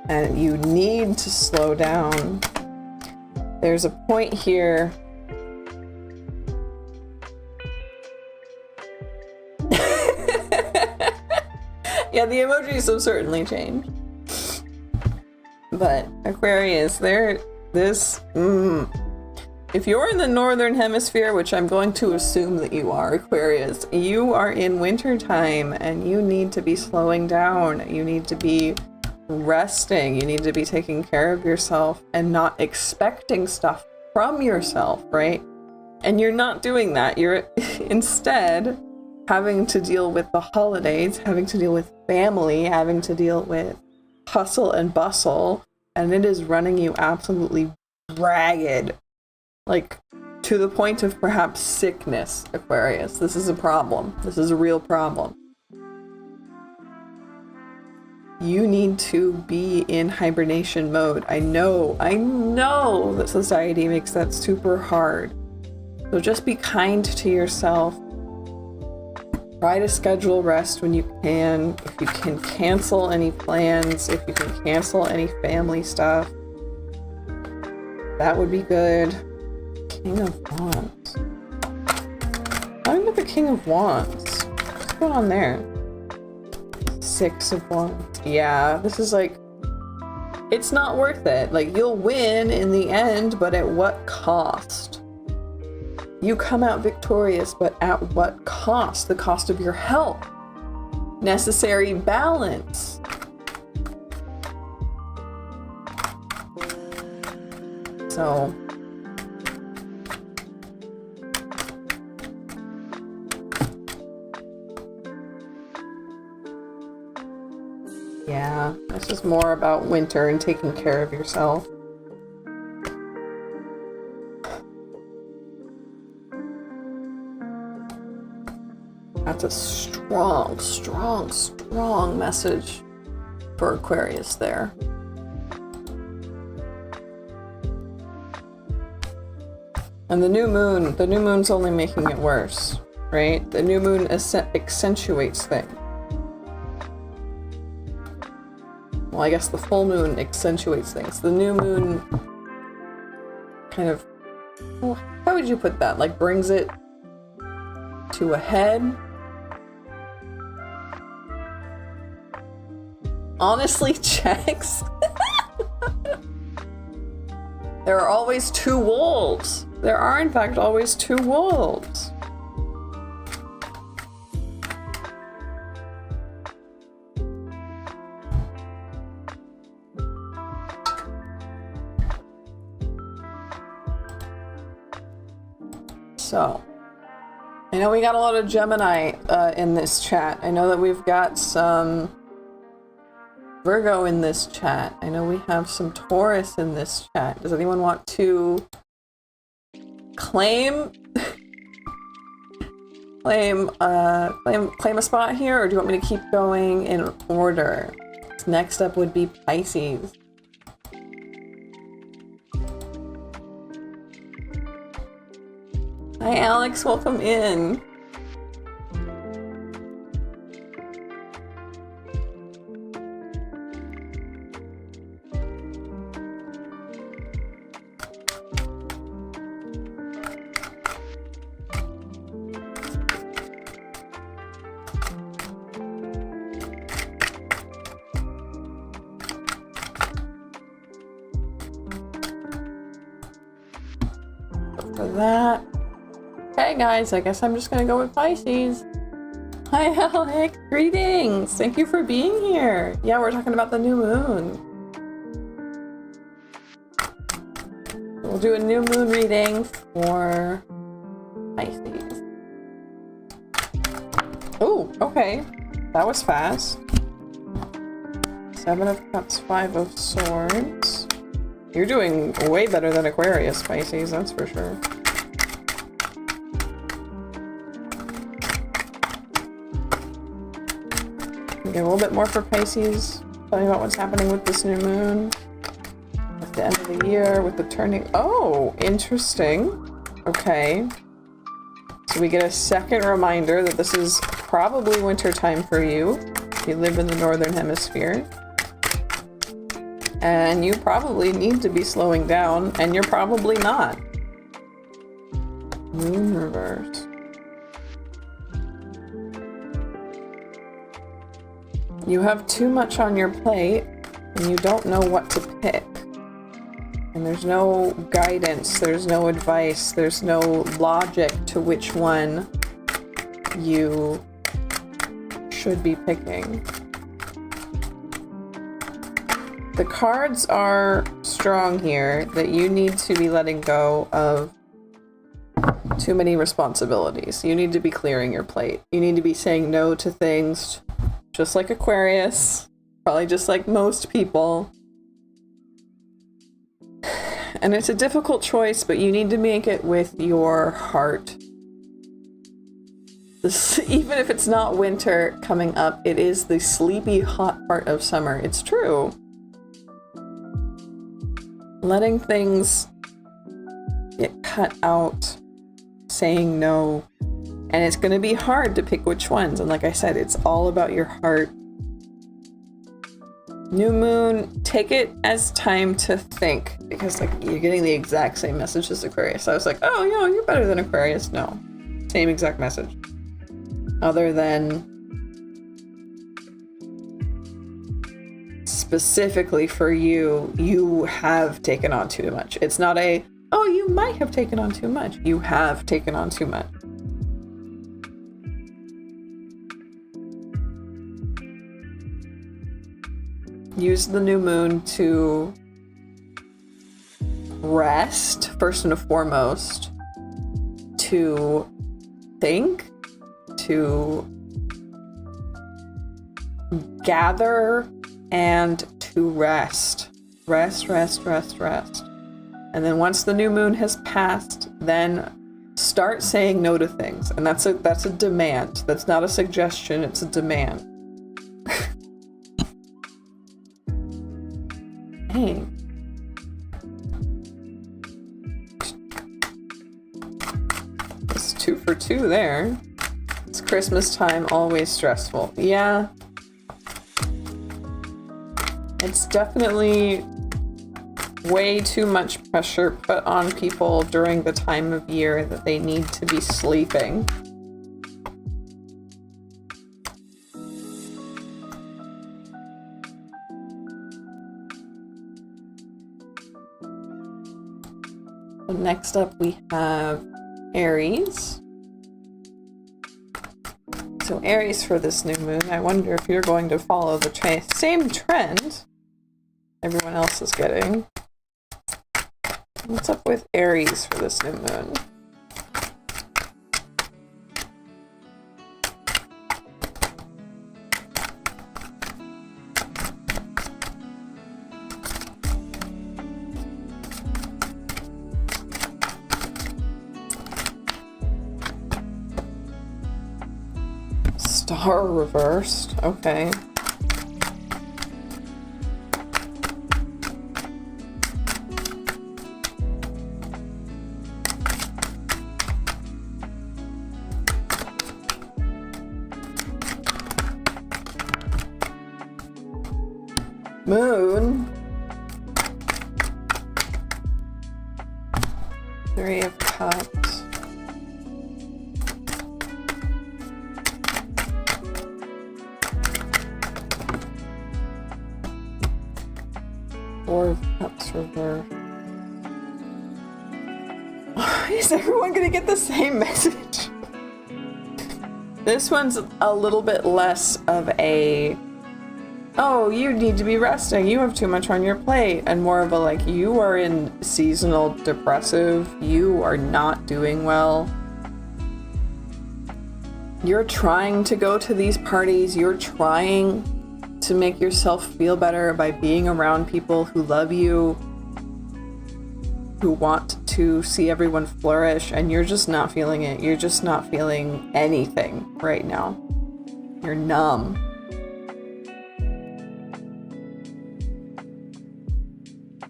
and you need to slow down. There's a point here. Yeah, the emojis have certainly changed. But Aquarius, if you're in the northern hemisphere, which I'm going to assume that you are, Aquarius, you are in winter time and you need to be slowing down. You need to be resting. You need to be taking care of yourself and not expecting stuff from yourself, right? And you're not doing that. You're instead having to deal with the holidays, having to deal with family, having to deal with hustle and bustle, and it is running you absolutely ragged, like to the point of perhaps sickness, Aquarius. This is a problem. This is a real problem. You need to be in hibernation mode. I know that society makes that super hard. So just be kind to yourself. Try to schedule rest when you can. If you can cancel any plans, if you can cancel any family stuff, that would be good. King of Wands. Talking about the King of Wands. What's going on there? Six of Wands. Yeah, this is like, it's not worth it. Like, you'll win in the end, but at what cost? You come out victorious, but at what cost? The cost of your health. Necessary balance. So, Yeah, this is more about winter and taking care of yourself. That's a strong, strong, strong message for Aquarius there. And the new moon's only making it worse, right? The new moon accentuates things. Well, I guess the full moon accentuates things. The new moon kind of, well, how would you put that? Like brings it to a head? Honestly, checks. There are always two wolves. There are, in fact, always two wolves. So, I know we got a lot of Gemini in this chat. I know that we've got some Virgo in this chat. I know we have some Taurus in this chat. Does anyone want to claim a spot here, or do you want me to keep going in order? Next up would be Pisces. Hi Alex, welcome in. That. Okay guys, I guess I'm just gonna go with Pisces. Hi Alex, greetings! Thank you for being here. Yeah, we're talking about the new moon. We'll do a new moon reading for Pisces. Oh, okay. That was fast. 7 of Cups, 5 of Swords. You're doing way better than Aquarius, Pisces, that's for sure. Get a little bit more for Pisces. Tell me about what's happening with this new moon. At the end of the year, with the turning. Oh, interesting. Okay. So we get a second reminder that this is probably winter time for you. If you live in the northern hemisphere. And you probably need to be slowing down, and you're probably not. Moon reverse. You have too much on your plate, and you don't know what to pick. And there's no guidance, there's no advice, there's no logic to which one you should be picking. The cards are strong here that you need to be letting go of too many responsibilities. You need to be clearing your plate. You need to be saying no to things, just like Aquarius, probably just like most people. And it's a difficult choice, but you need to make it with your heart. Even if it's not winter coming up, it is the sleepy, hot part of summer. It's true. Letting things get cut out, saying no, and it's going to be hard to pick which ones. And like I said, it's all about your heart. New moon, take it as time to think, because like you're getting the exact same message as Aquarius. I was like, oh, you know, you're better than Aquarius. No, same exact message. Other than specifically for you, you have taken on too much. It's not a, oh, you might have taken on too much. You have taken on too much. Use the new moon to rest, first and foremost, to think, to gather and to rest. Rest, rest, rest, rest. And then once the new moon has passed, then start saying no to things. And that's a demand. That's not a suggestion, it's a demand. Hey. It's 2 for 2 there. It's Christmas time, always stressful. Yeah. It's definitely way too much pressure put on people during the time of year that they need to be sleeping. So next up we have Aries. So Aries for this new moon, I wonder if you're going to follow the same trend everyone else is getting. What's up with Aries for this new moon? Star reversed, okay. Moon. 3 of Cups. Four of Cups reversed. Is everyone gonna get the same message? This one's a little bit less of a, oh, you need to be resting, you have too much on your plate, and more of a like, you are in seasonal depressive, you are not doing well. You're trying to go to these parties, you're trying to make yourself feel better by being around people who love you, who want to see everyone flourish, and you're just not feeling it. You're just not feeling anything right now. You're numb.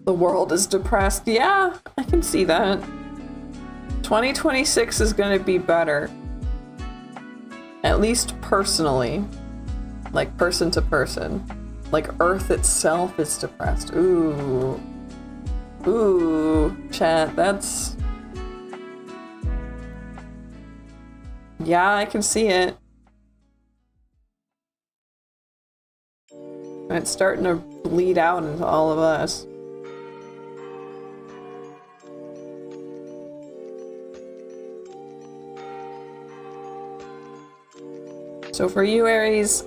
The world is depressed. Yeah, I can see that. 2026 is going to be better. At least personally. Like person to person. Like Earth itself is depressed. Ooh. Ooh, chat, that's... Yeah, I can see it. And it's starting to bleed out into all of us. So for you, Aries,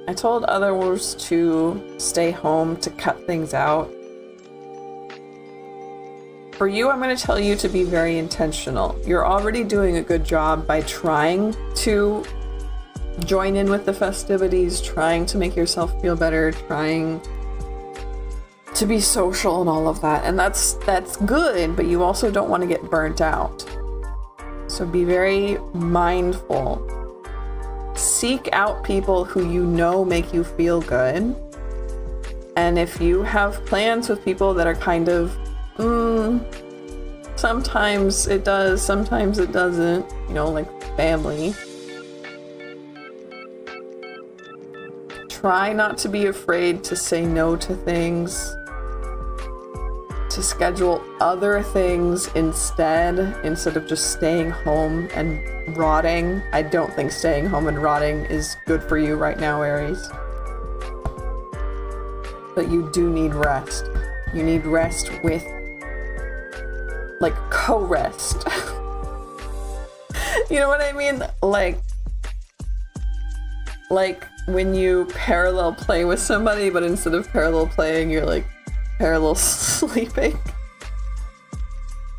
I told others to stay home, to cut things out. For you, I'm going to tell you to be very intentional. You're already doing a good job by trying to join in with the festivities, trying to make yourself feel better, trying to be social and all of that. And that's good, but you also don't want to get burnt out. So be very mindful. Seek out people who you know make you feel good. And if you have plans with people that are kind of, sometimes it does, sometimes it doesn't, you know, like family. Try not to be afraid to say no to things, to schedule other things instead of just staying home and rotting. I don't think staying home and rotting is good for you right now, Aries. But you do need rest. You need rest with, like, co-rest. You know what I mean? Like when you parallel play with somebody, but instead of parallel playing, you're like parallel sleeping.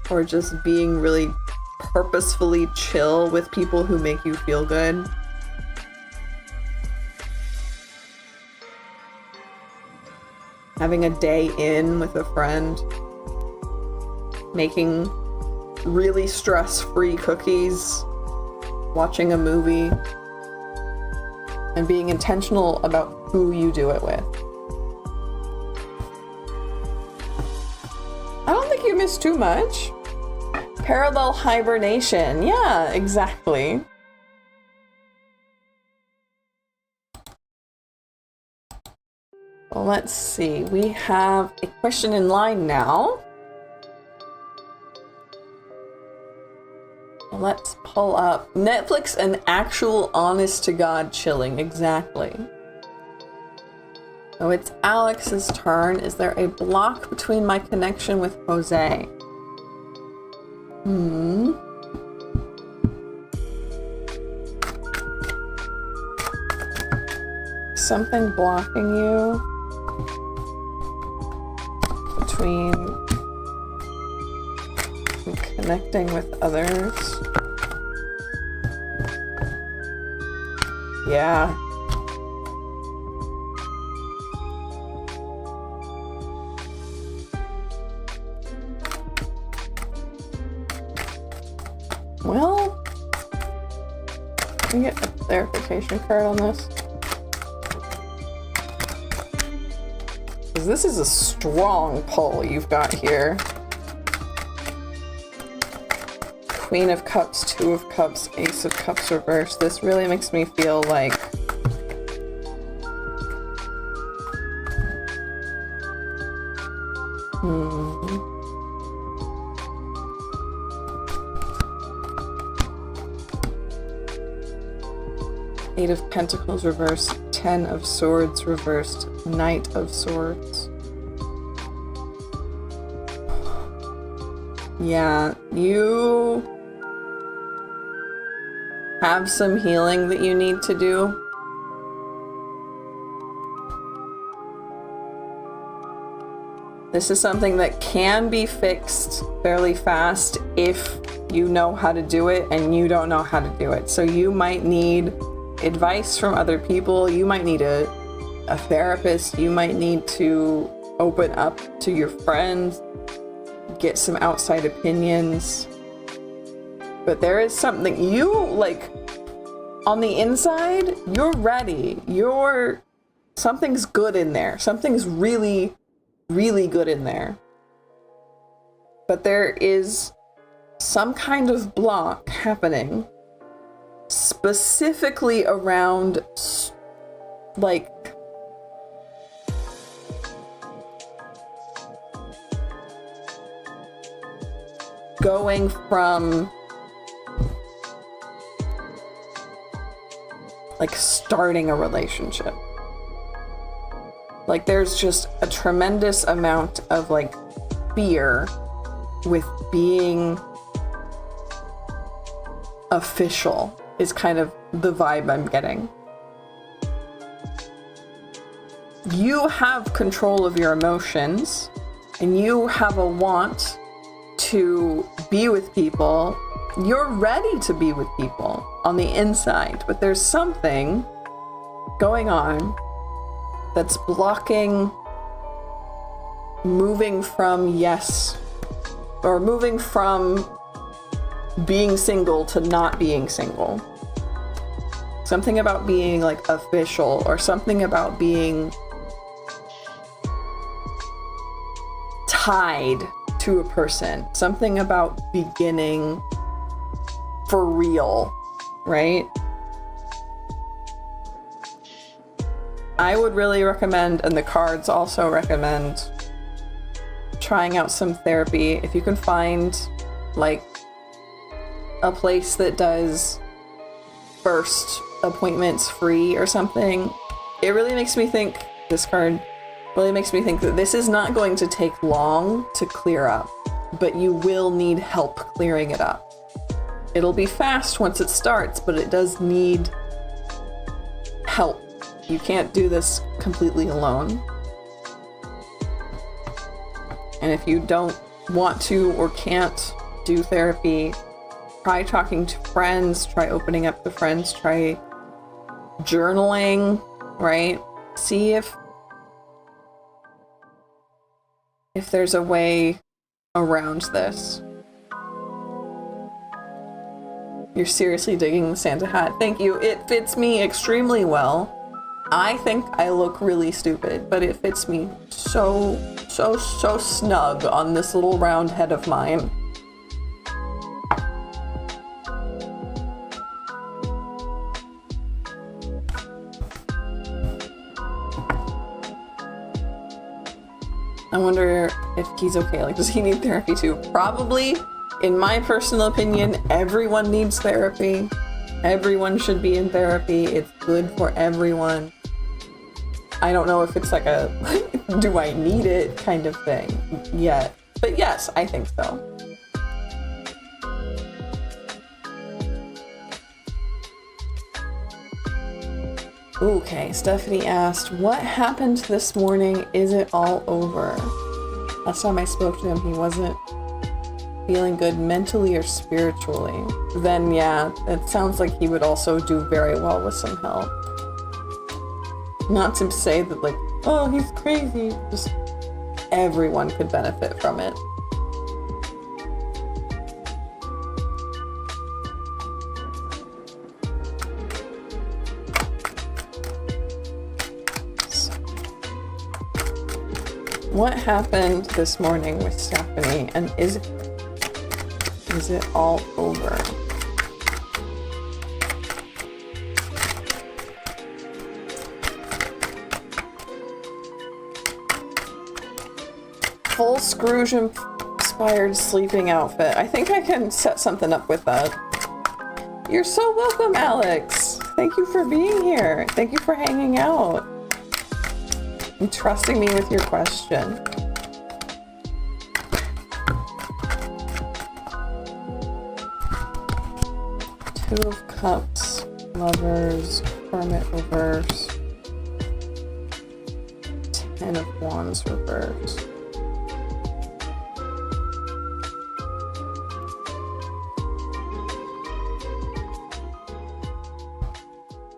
Or just being really purposefully chill with people who make you feel good. having a day in with a friend, making really stress-free cookies, watching a movie, and being intentional about who you do it with. I don't think you missed too much. Parallel hibernation. Yeah, exactly. Well, let's see. We have a question in line now. Let's pull up Netflix and actual honest-to-God chilling. Exactly. So it's Alex's turn. Is there a block between my connection with Jose? Something blocking you between connecting with others? Yeah. Well, can you get a clarification card on this? Because this is a strong pull you've got here. Queen of Cups, Two of Cups, Ace of Cups reversed. This really makes me feel like Eight of Pentacles reversed, Ten of Swords reversed, Knight of Swords. Yeah, you have some healing that you need to do. This is something that can be fixed fairly fast if you know how to do it and you don't know how to do it. So you might need advice from other people. You might need a therapist. You might need to open up to your friends, get some outside opinions. But there is something you like on the inside, you're ready. Something's good in there. Something's really, really good in there. But there is some kind of block happening specifically around like going from like starting a relationship. Like there's just a tremendous amount of like fear with being official is kind of the vibe I'm getting. You have control of your emotions and you have a want to be with people. You're ready to be with people on the inside, but there's something going on that's blocking moving from yes, or moving from being single to not being single. Something about being like official, or something about being tied to a person. Something about beginning for real, right? I would really recommend, and the cards also recommend, trying out some therapy. If you can find like a place that does first appointments free or something, it really makes me think, this card really makes me think that this is not going to take long to clear up, but you will need help clearing it up. It'll be fast once it starts, but it does need help. You can't do this completely alone. And if you don't want to or can't do therapy, try talking to friends, try opening up to friends, try journaling, right? See if if there's a way around this. You're seriously digging the Santa hat. Thank you. It fits me extremely well. I think I look really stupid, but it fits me so snug on this little round head of mine. I wonder if he's okay. Like, does he need therapy too? Probably. In my personal opinion, everyone needs therapy. Everyone should be in therapy. It's good for everyone. I don't know if it's like a do I need it kind of thing yet. But yes, I think so. Okay, Stephanie asked, what happened this morning? Is it all over? Last time I spoke to him, he wasn't feeling good mentally or spiritually. Then yeah, it sounds like he would also do very well with some help. Not to say that like, oh, he's crazy. Just everyone could benefit from it. What happened this morning with Stephanie, and is it all over? Full Scrooge-inspired sleeping outfit. I think I can set something up with that. You're so welcome, Alex. Thank you for being here. Thank you for hanging out and trusting me with your question. Two of Cups, Lovers, Hermit reverse, Ten of Wands reverse.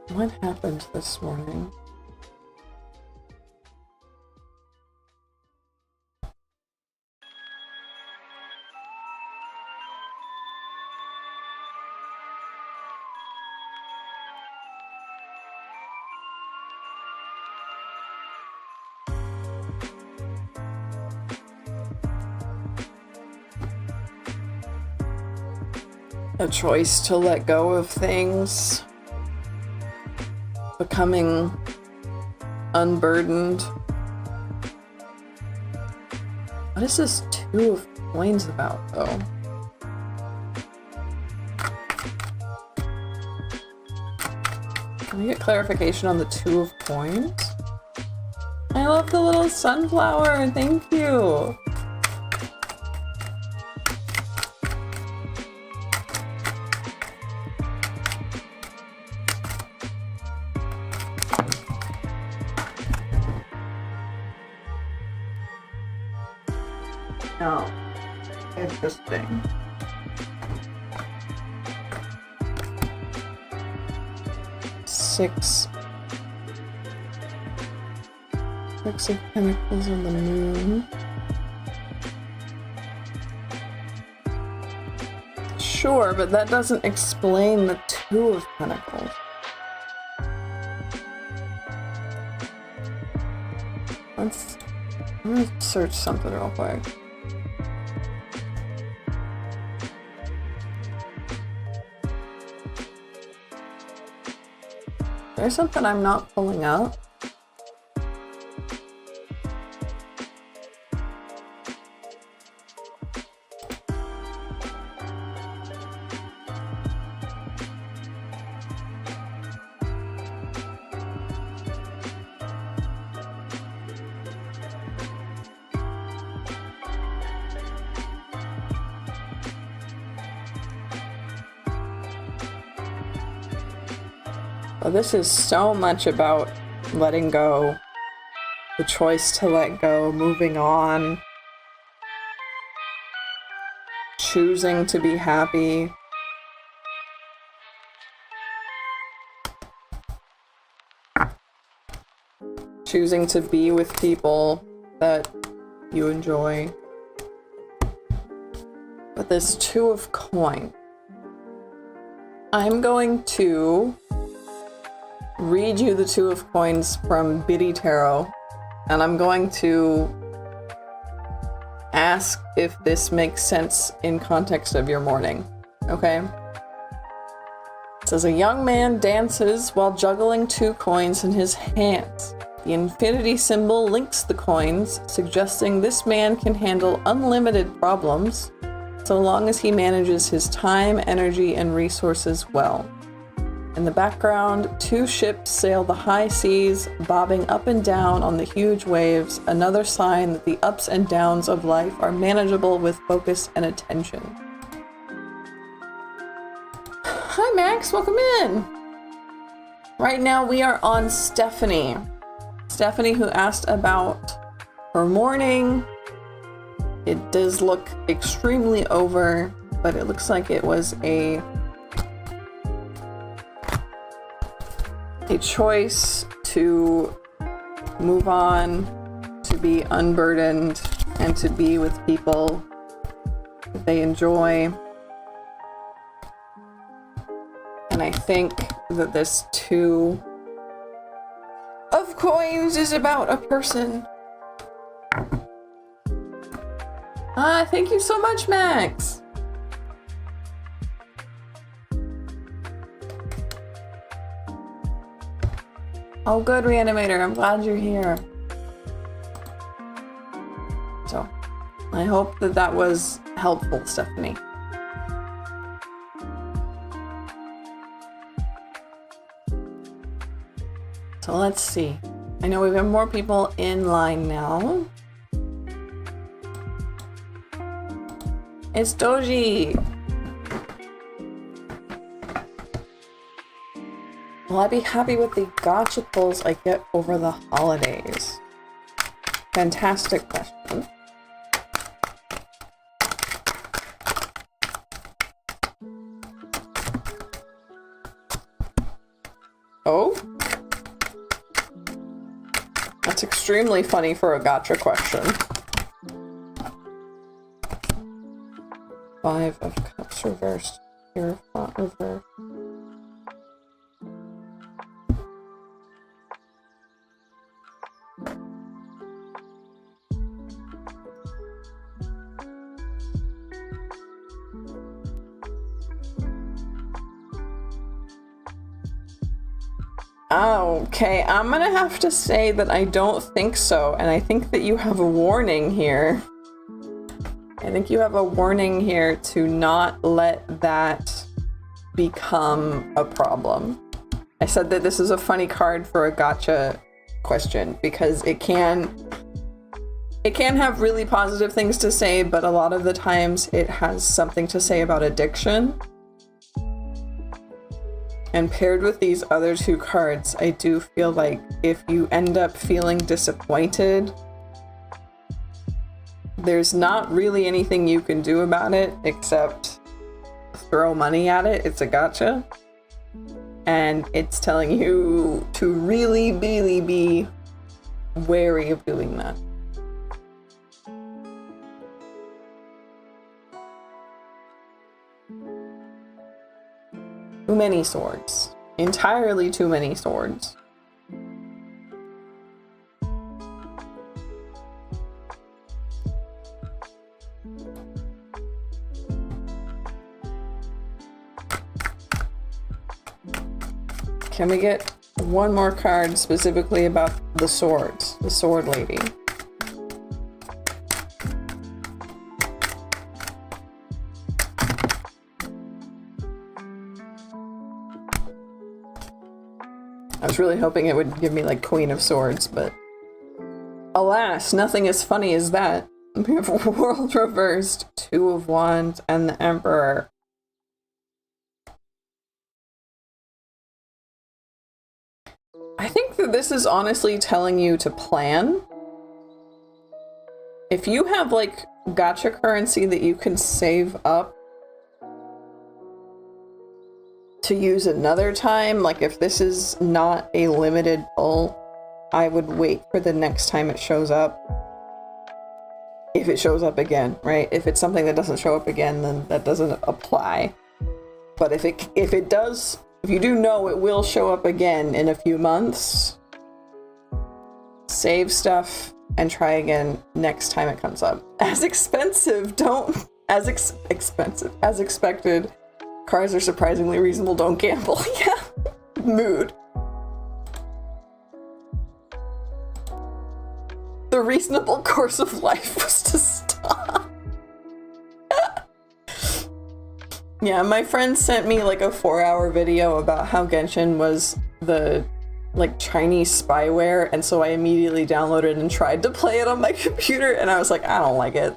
What happened this morning? A choice to let go of things, becoming unburdened. What is this Two of Coins about, though? Can we get clarification on the Two of Coins? I love the little sunflower, thank you! Oh, interesting. Six of Pentacles on the Moon. Sure, but that doesn't explain the Two of Pentacles. I'm gonna search something real quick. There's something I'm not pulling up. Well, this is so much about letting go, the choice to let go, moving on, choosing to be happy. Choosing to be with people that you enjoy. But this 2 of coins. I'm going to read you the 2 of coins from Biddy Tarot, and I'm going to ask if this makes sense in context of your morning, okay? It says, a young man dances while juggling 2 coins in his hands. The infinity symbol links the coins, suggesting this man can handle unlimited problems so long as he manages his time, energy, and resources well. In the background, 2 ships sail the high seas, bobbing up and down on the huge waves, another sign that the ups and downs of life are manageable with focus and attention. Hi Max, welcome in! Right now we are on Stephanie. Stephanie, who asked about her morning. It does look extremely over, but it looks like it was a choice to move on, to be unburdened, and to be with people that they enjoy. And I think that this 2 of coins is about a person. Thank you so much, Max. Oh, good, Reanimator. I'm glad you're here. So, I hope that that was helpful, Stephanie. So let's see. I know we've got more people in line now. It's Doji! Will I be happy with the gacha pulls I get over the holidays? Fantastic question. Oh? That's extremely funny for a gacha question. 5 of Cups reversed. Hierophant reversed. Okay, I'm gonna have to say that I don't think so, and I think that you have a warning here. I think you have a warning here to not let that become a problem. I said that this is a funny card for a gacha question because it can have really positive things to say, but a lot of the times it has something to say about addiction. And paired with these other 2 cards, I do feel like if you end up feeling disappointed, there's not really anything you can do about it except throw money at it. It's a gacha. And it's telling you to really, really be wary of doing that. Too many swords. Entirely too many swords. Can we get one more card specifically about the swords? The sword lady. I was really hoping it would give me like Queen of Swords, but alas, nothing as funny as that. We have World reversed, 2 of Wands, and the Emperor. I think that this is honestly telling you to plan. If you have like gacha currency that you can save up to use another time, like if this is not a limited pull, I would wait for the next time it shows up. if it shows up again, right? If it's something that doesn't show up again, then that doesn't apply. But if it does, if you do know it will show up again in a few months, save stuff and try again next time it comes up. As expensive, don't, as expensive, as expected. Cars are surprisingly reasonable, don't gamble. Yeah, mood. The reasonable course of life was to stop. Yeah, my friend sent me like a 4-hour video about how Genshin was the like Chinese spyware, and so I immediately downloaded and tried to play it on my computer, and I was like, I don't like it.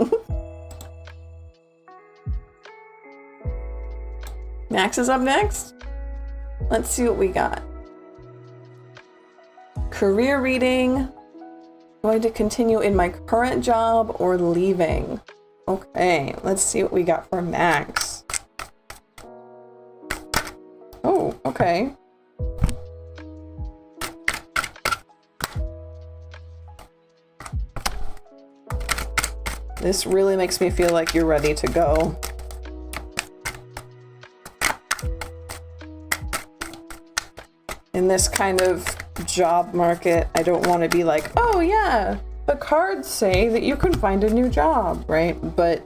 Max is up next. Let's see what we got. Career reading. Going to continue in my current job or leaving? Okay, let's see what we got for Max. Oh, okay. This really makes me feel like you're ready to go. In this kind of job market, I don't want to be like, oh yeah, the cards say that you can find a new job, right? But,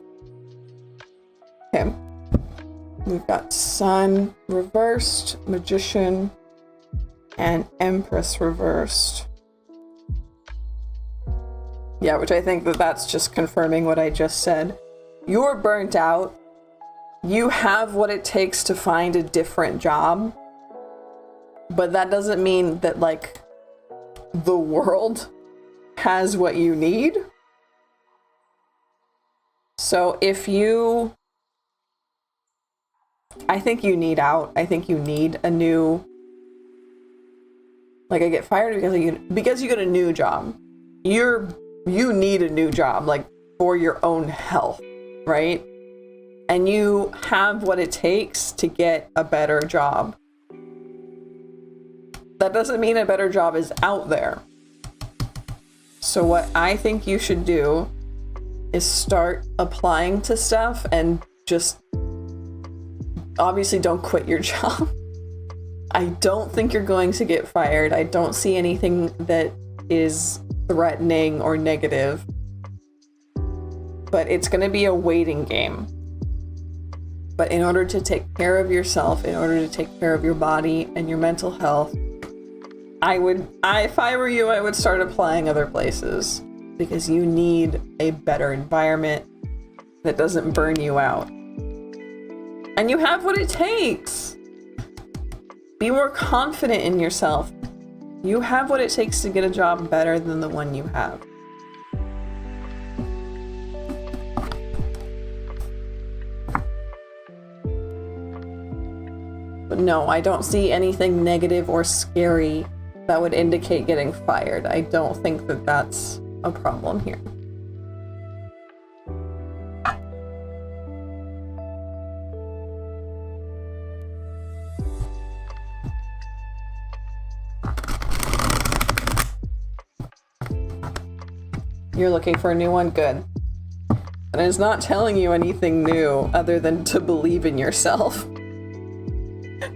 okay. We've got Sun reversed, Magician, and Empress reversed. Yeah, which I think that that's just confirming what I just said. You're burnt out. You have what it takes to find a different job. But that doesn't mean that, like, the world has what you need. So if you... I think you need out. I think you need a new... Like, I get fired because you get a new job. You need a new job, like, for your own health, right? And you have what it takes to get a better job. That doesn't mean a better job is out there. So what I think you should do is start applying to stuff and just obviously don't quit your job. I don't think you're going to get fired. I don't see anything that is threatening or negative. But it's going to be a waiting game. But in order to take care of yourself, in order to take care of your body and your mental health, if I were you, I would start applying other places because you need a better environment that doesn't burn you out. And you have what it takes. Be more confident in yourself. You have what it takes to get a job better than the one you have. But no, I don't see anything negative or scary that would indicate getting fired. I don't think that that's a problem here. You're looking for a new one? Good. And it's not telling you anything new other than to believe in yourself.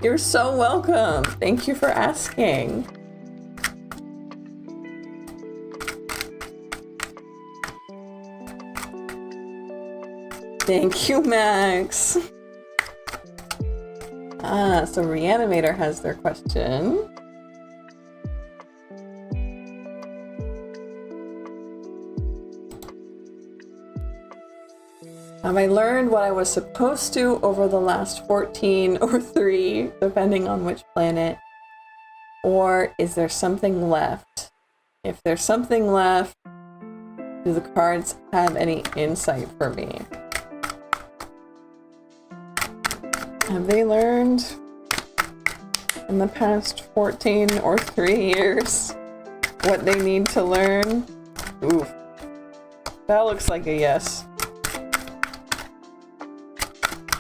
You're so welcome. Thank you for asking. Thank you, Max. So Reanimator has their question. Have I learned what I was supposed to over the last 14 or 3, depending on which planet? Or is there something left? If there's something left, do the cards have any insight for me? Have they learned in the past 14 or 3 years what they need to learn? Oof. That looks like a yes.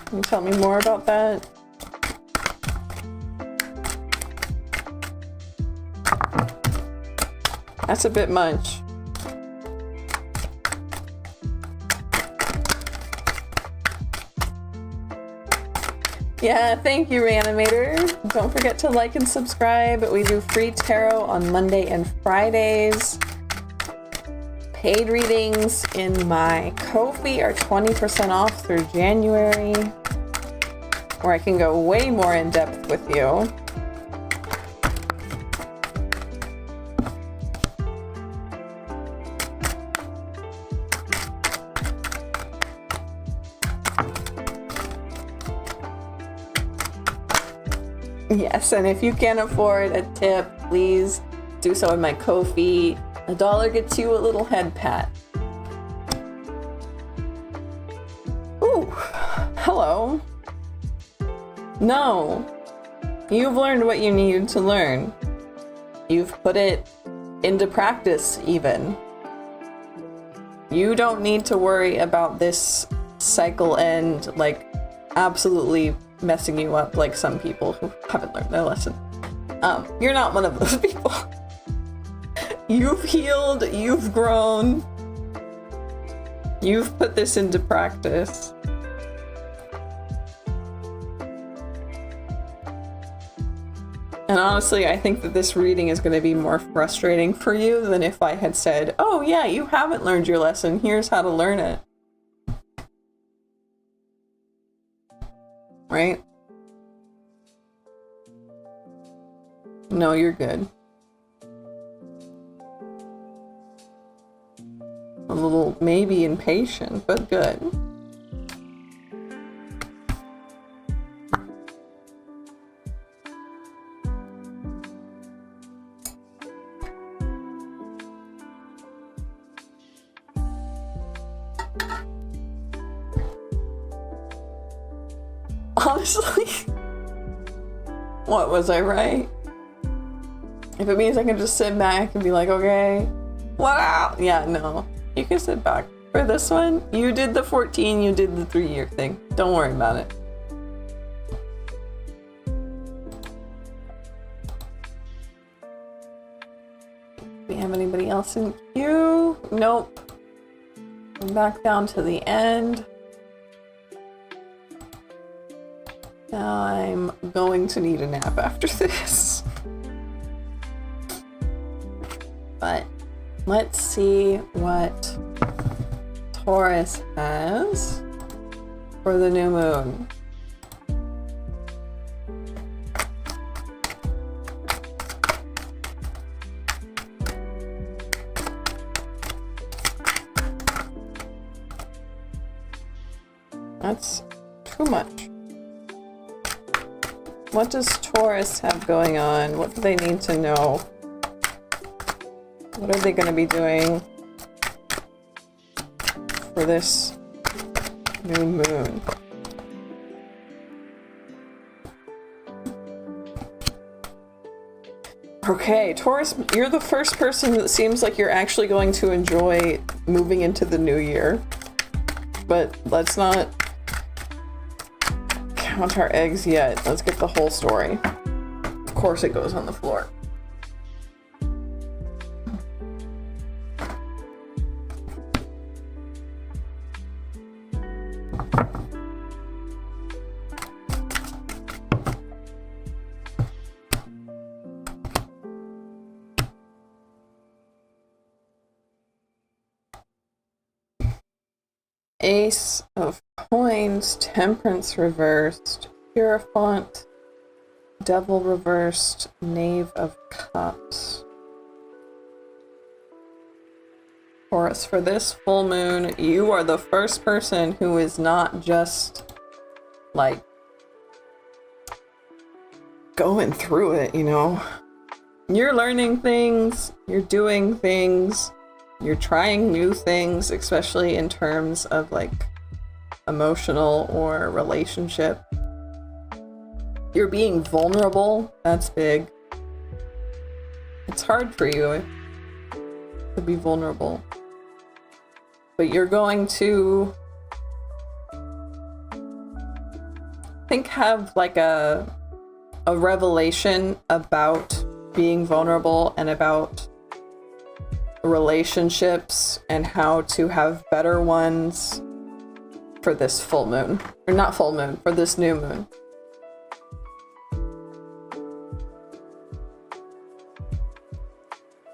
Can you tell me more about that? That's a bit much. Yeah, thank you, Reanimator. Don't forget to like and subscribe. We do free tarot on Monday and Fridays. Paid readings in my Ko-fi are 20% off through January, where I can go way more in depth with you. Yes, and if you can't afford a tip, please do so in my Ko-fi. $1 gets you a little head pat. Ooh, hello. No, you've learned what you needed to learn. You've put it into practice even. You don't need to worry about this cycle end like absolutely messing you up like some people who haven't learned their lesson. You're not one of those people. You've healed, you've grown, you've put this into practice. And honestly, I think that this reading is going to be more frustrating for you than if I had said, oh yeah, you haven't learned your lesson, here's how to learn it. Right? No, you're good. A little maybe impatient, but good. Honestly, what, was I right? If it means I can just sit back and be like, okay, wow, yeah, no. You can sit back. For this one, you did the 14, you did the 3-year thing. Don't worry about it. Do we have anybody else in queue? Nope. I'm back down to the end. I'm going to need a nap after this. But let's see what Taurus has for the new moon. That's too much. What does Taurus have going on? What do they need to know? What are they going to be doing for this new moon? Okay, Taurus, you're the first person that seems like you're actually going to enjoy moving into the new year. But let's not count our eggs yet. Let's get the whole story. Of course it goes on the floor. Ace of Coins, Temperance reversed, Hierophant, Devil reversed, Knave of Cups. Taurus, for this full moon, you are the first person who is not just, like, going through it, you know? You're learning things, you're doing things, you're trying new things, especially in terms of like emotional or relationship. You're being vulnerable. That's big. It's hard for you to be vulnerable. But you're going to, I think, have like a revelation about being vulnerable and about relationships and how to have better ones for this full moon. Or not full moon, for this new moon.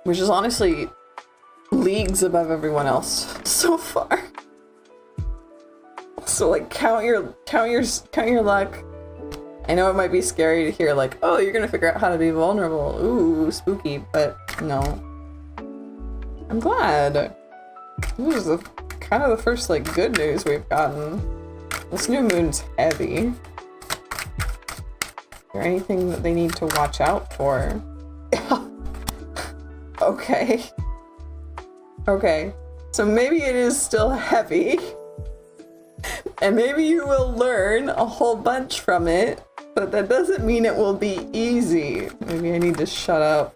which is honestly leagues above everyone else so far. So like count your luck. I know it might be scary to hear like, oh, you're gonna figure out how to be vulnerable. Ooh, spooky, but no. I'm glad. This is kind of the first like good news we've gotten. This new moon's heavy. Is there anything that they need to watch out for? Okay. Okay. So maybe it is still heavy. And maybe you will learn a whole bunch from it, but that doesn't mean it will be easy. Maybe I need to shut up.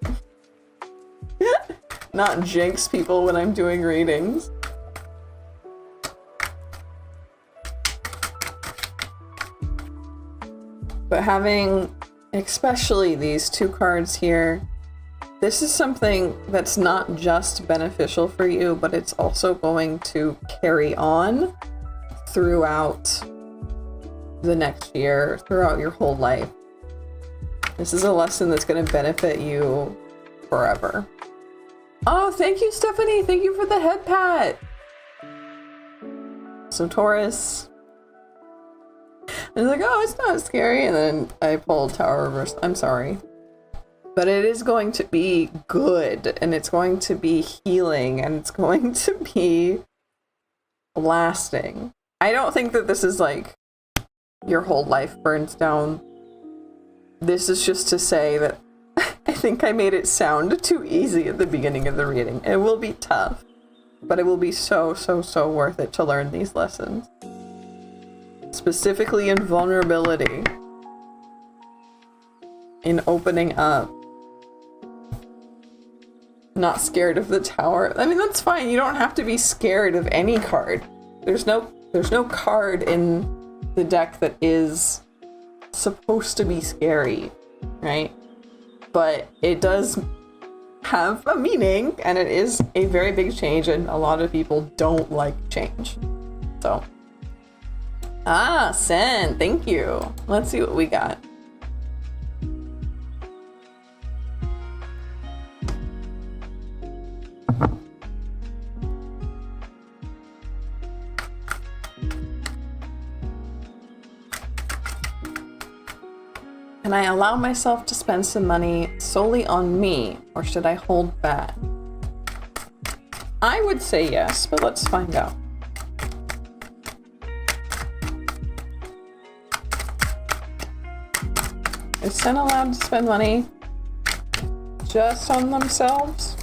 Not jinx people when I'm doing readings. But having especially these two cards here, this is something that's not just beneficial for you, but it's also going to carry on throughout the next year, throughout your whole life. This is a lesson that's going to benefit you forever. Oh, thank you, Stephanie. Thank you for the head pat. So Taurus. I was like, oh, it's not scary. And then I pulled Tower Reverse. I'm sorry. But it is going to be good. And it's going to be healing. And it's going to be lasting. I don't think that this is like your whole life burns down. This is just to say that I think I made it sound too easy at the beginning of the reading. It will be tough, but it will be so, so, so worth it to learn these lessons. Specifically in vulnerability. In opening up. Not scared of the tower. I mean, that's fine. You don't have to be scared of any card. There's no card in the deck that is supposed to be scary, right? But it does have a meaning, and it is a very big change, and a lot of people don't like change. So, Sen, thank you. Let's see what we got. Can I allow myself to spend some money solely on me, or should I hold back? I would say yes, but let's find out. Is Sen allowed to spend money just on themselves?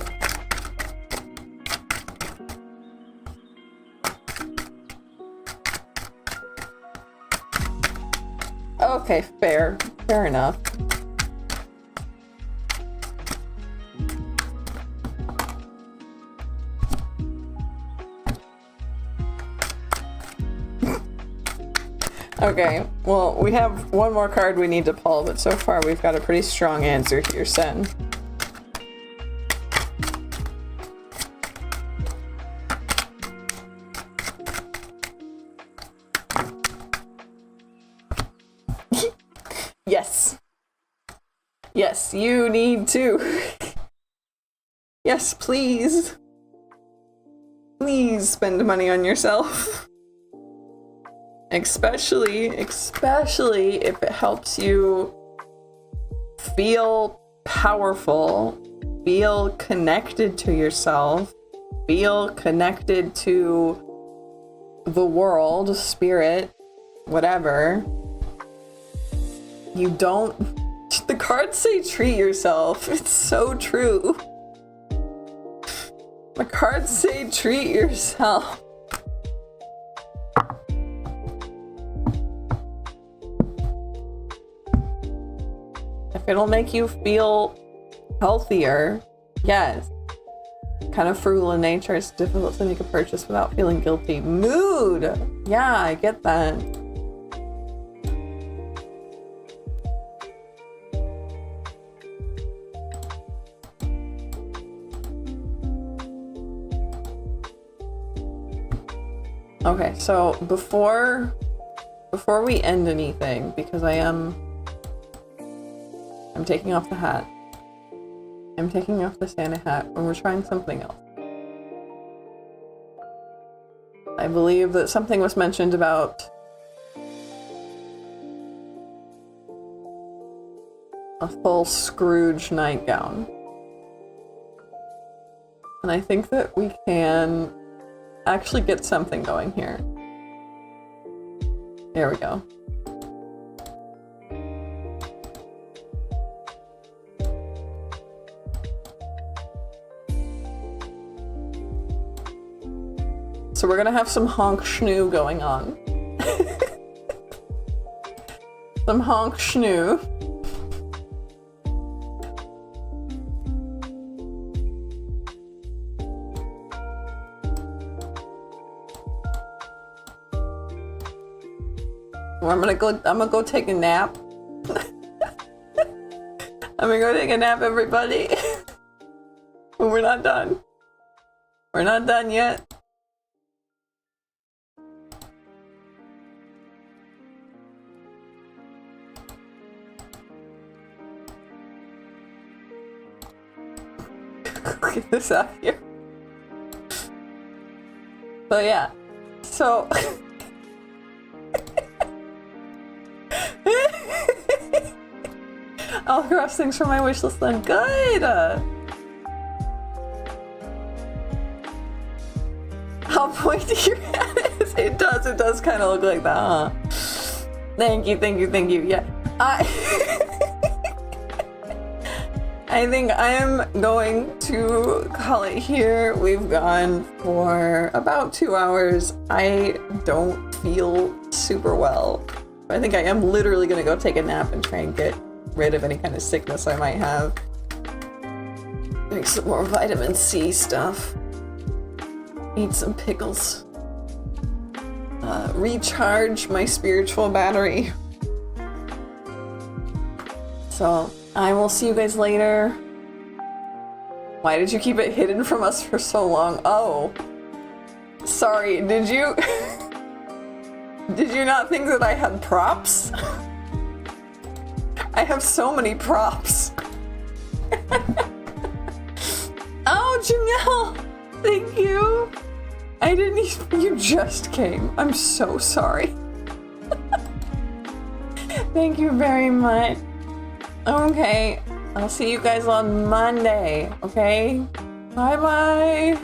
Okay, fair. Fair enough. Okay, well, we have one more card we need to pull, but so far we've got a pretty strong answer here, Sen. Yes. Yes, you need to. Yes, please. Please spend money on yourself. Especially if it helps you feel powerful, feel connected to yourself, feel connected to the world, spirit, whatever. You don't... The cards say treat yourself. It's so true. The cards say treat yourself. If it'll make you feel healthier, yes. Kind of frugal in nature, it's difficult to make a purchase without feeling guilty. Mood! Yeah, I get that. Okay, so before we end anything, because I'm taking off the hat. I'm taking off the Santa hat and we're trying something else. I believe that something was mentioned about a full Scrooge nightgown. And I think that we can actually get something going here. There we go. So we're gonna have some honk schnoo going on. Some honk schnoo. I'm gonna go take a nap. I'm gonna go take a nap, everybody. But we're not done. We're not done yet. Look at this out here. So yeah. So I'll cross things from my wish list then. Good! How pointy your hat is. It does kind of look like that, huh? Thank you. Yeah. I think I am going to call it here. We've gone for about 2 hours. I don't feel super well. I think I am literally gonna go take a nap and try and get rid of any kind of sickness I might have. Make some more vitamin C stuff. Eat some pickles. Recharge my spiritual battery. So I will see you guys later. Why did you keep it hidden from us for so long? Oh, sorry, did you did you not think that I had props? I have so many props. Oh, Janelle, thank you. I didn't even, you just came. I'm so sorry. Thank you very much. Okay, I'll see you guys on Monday, okay? Bye-bye.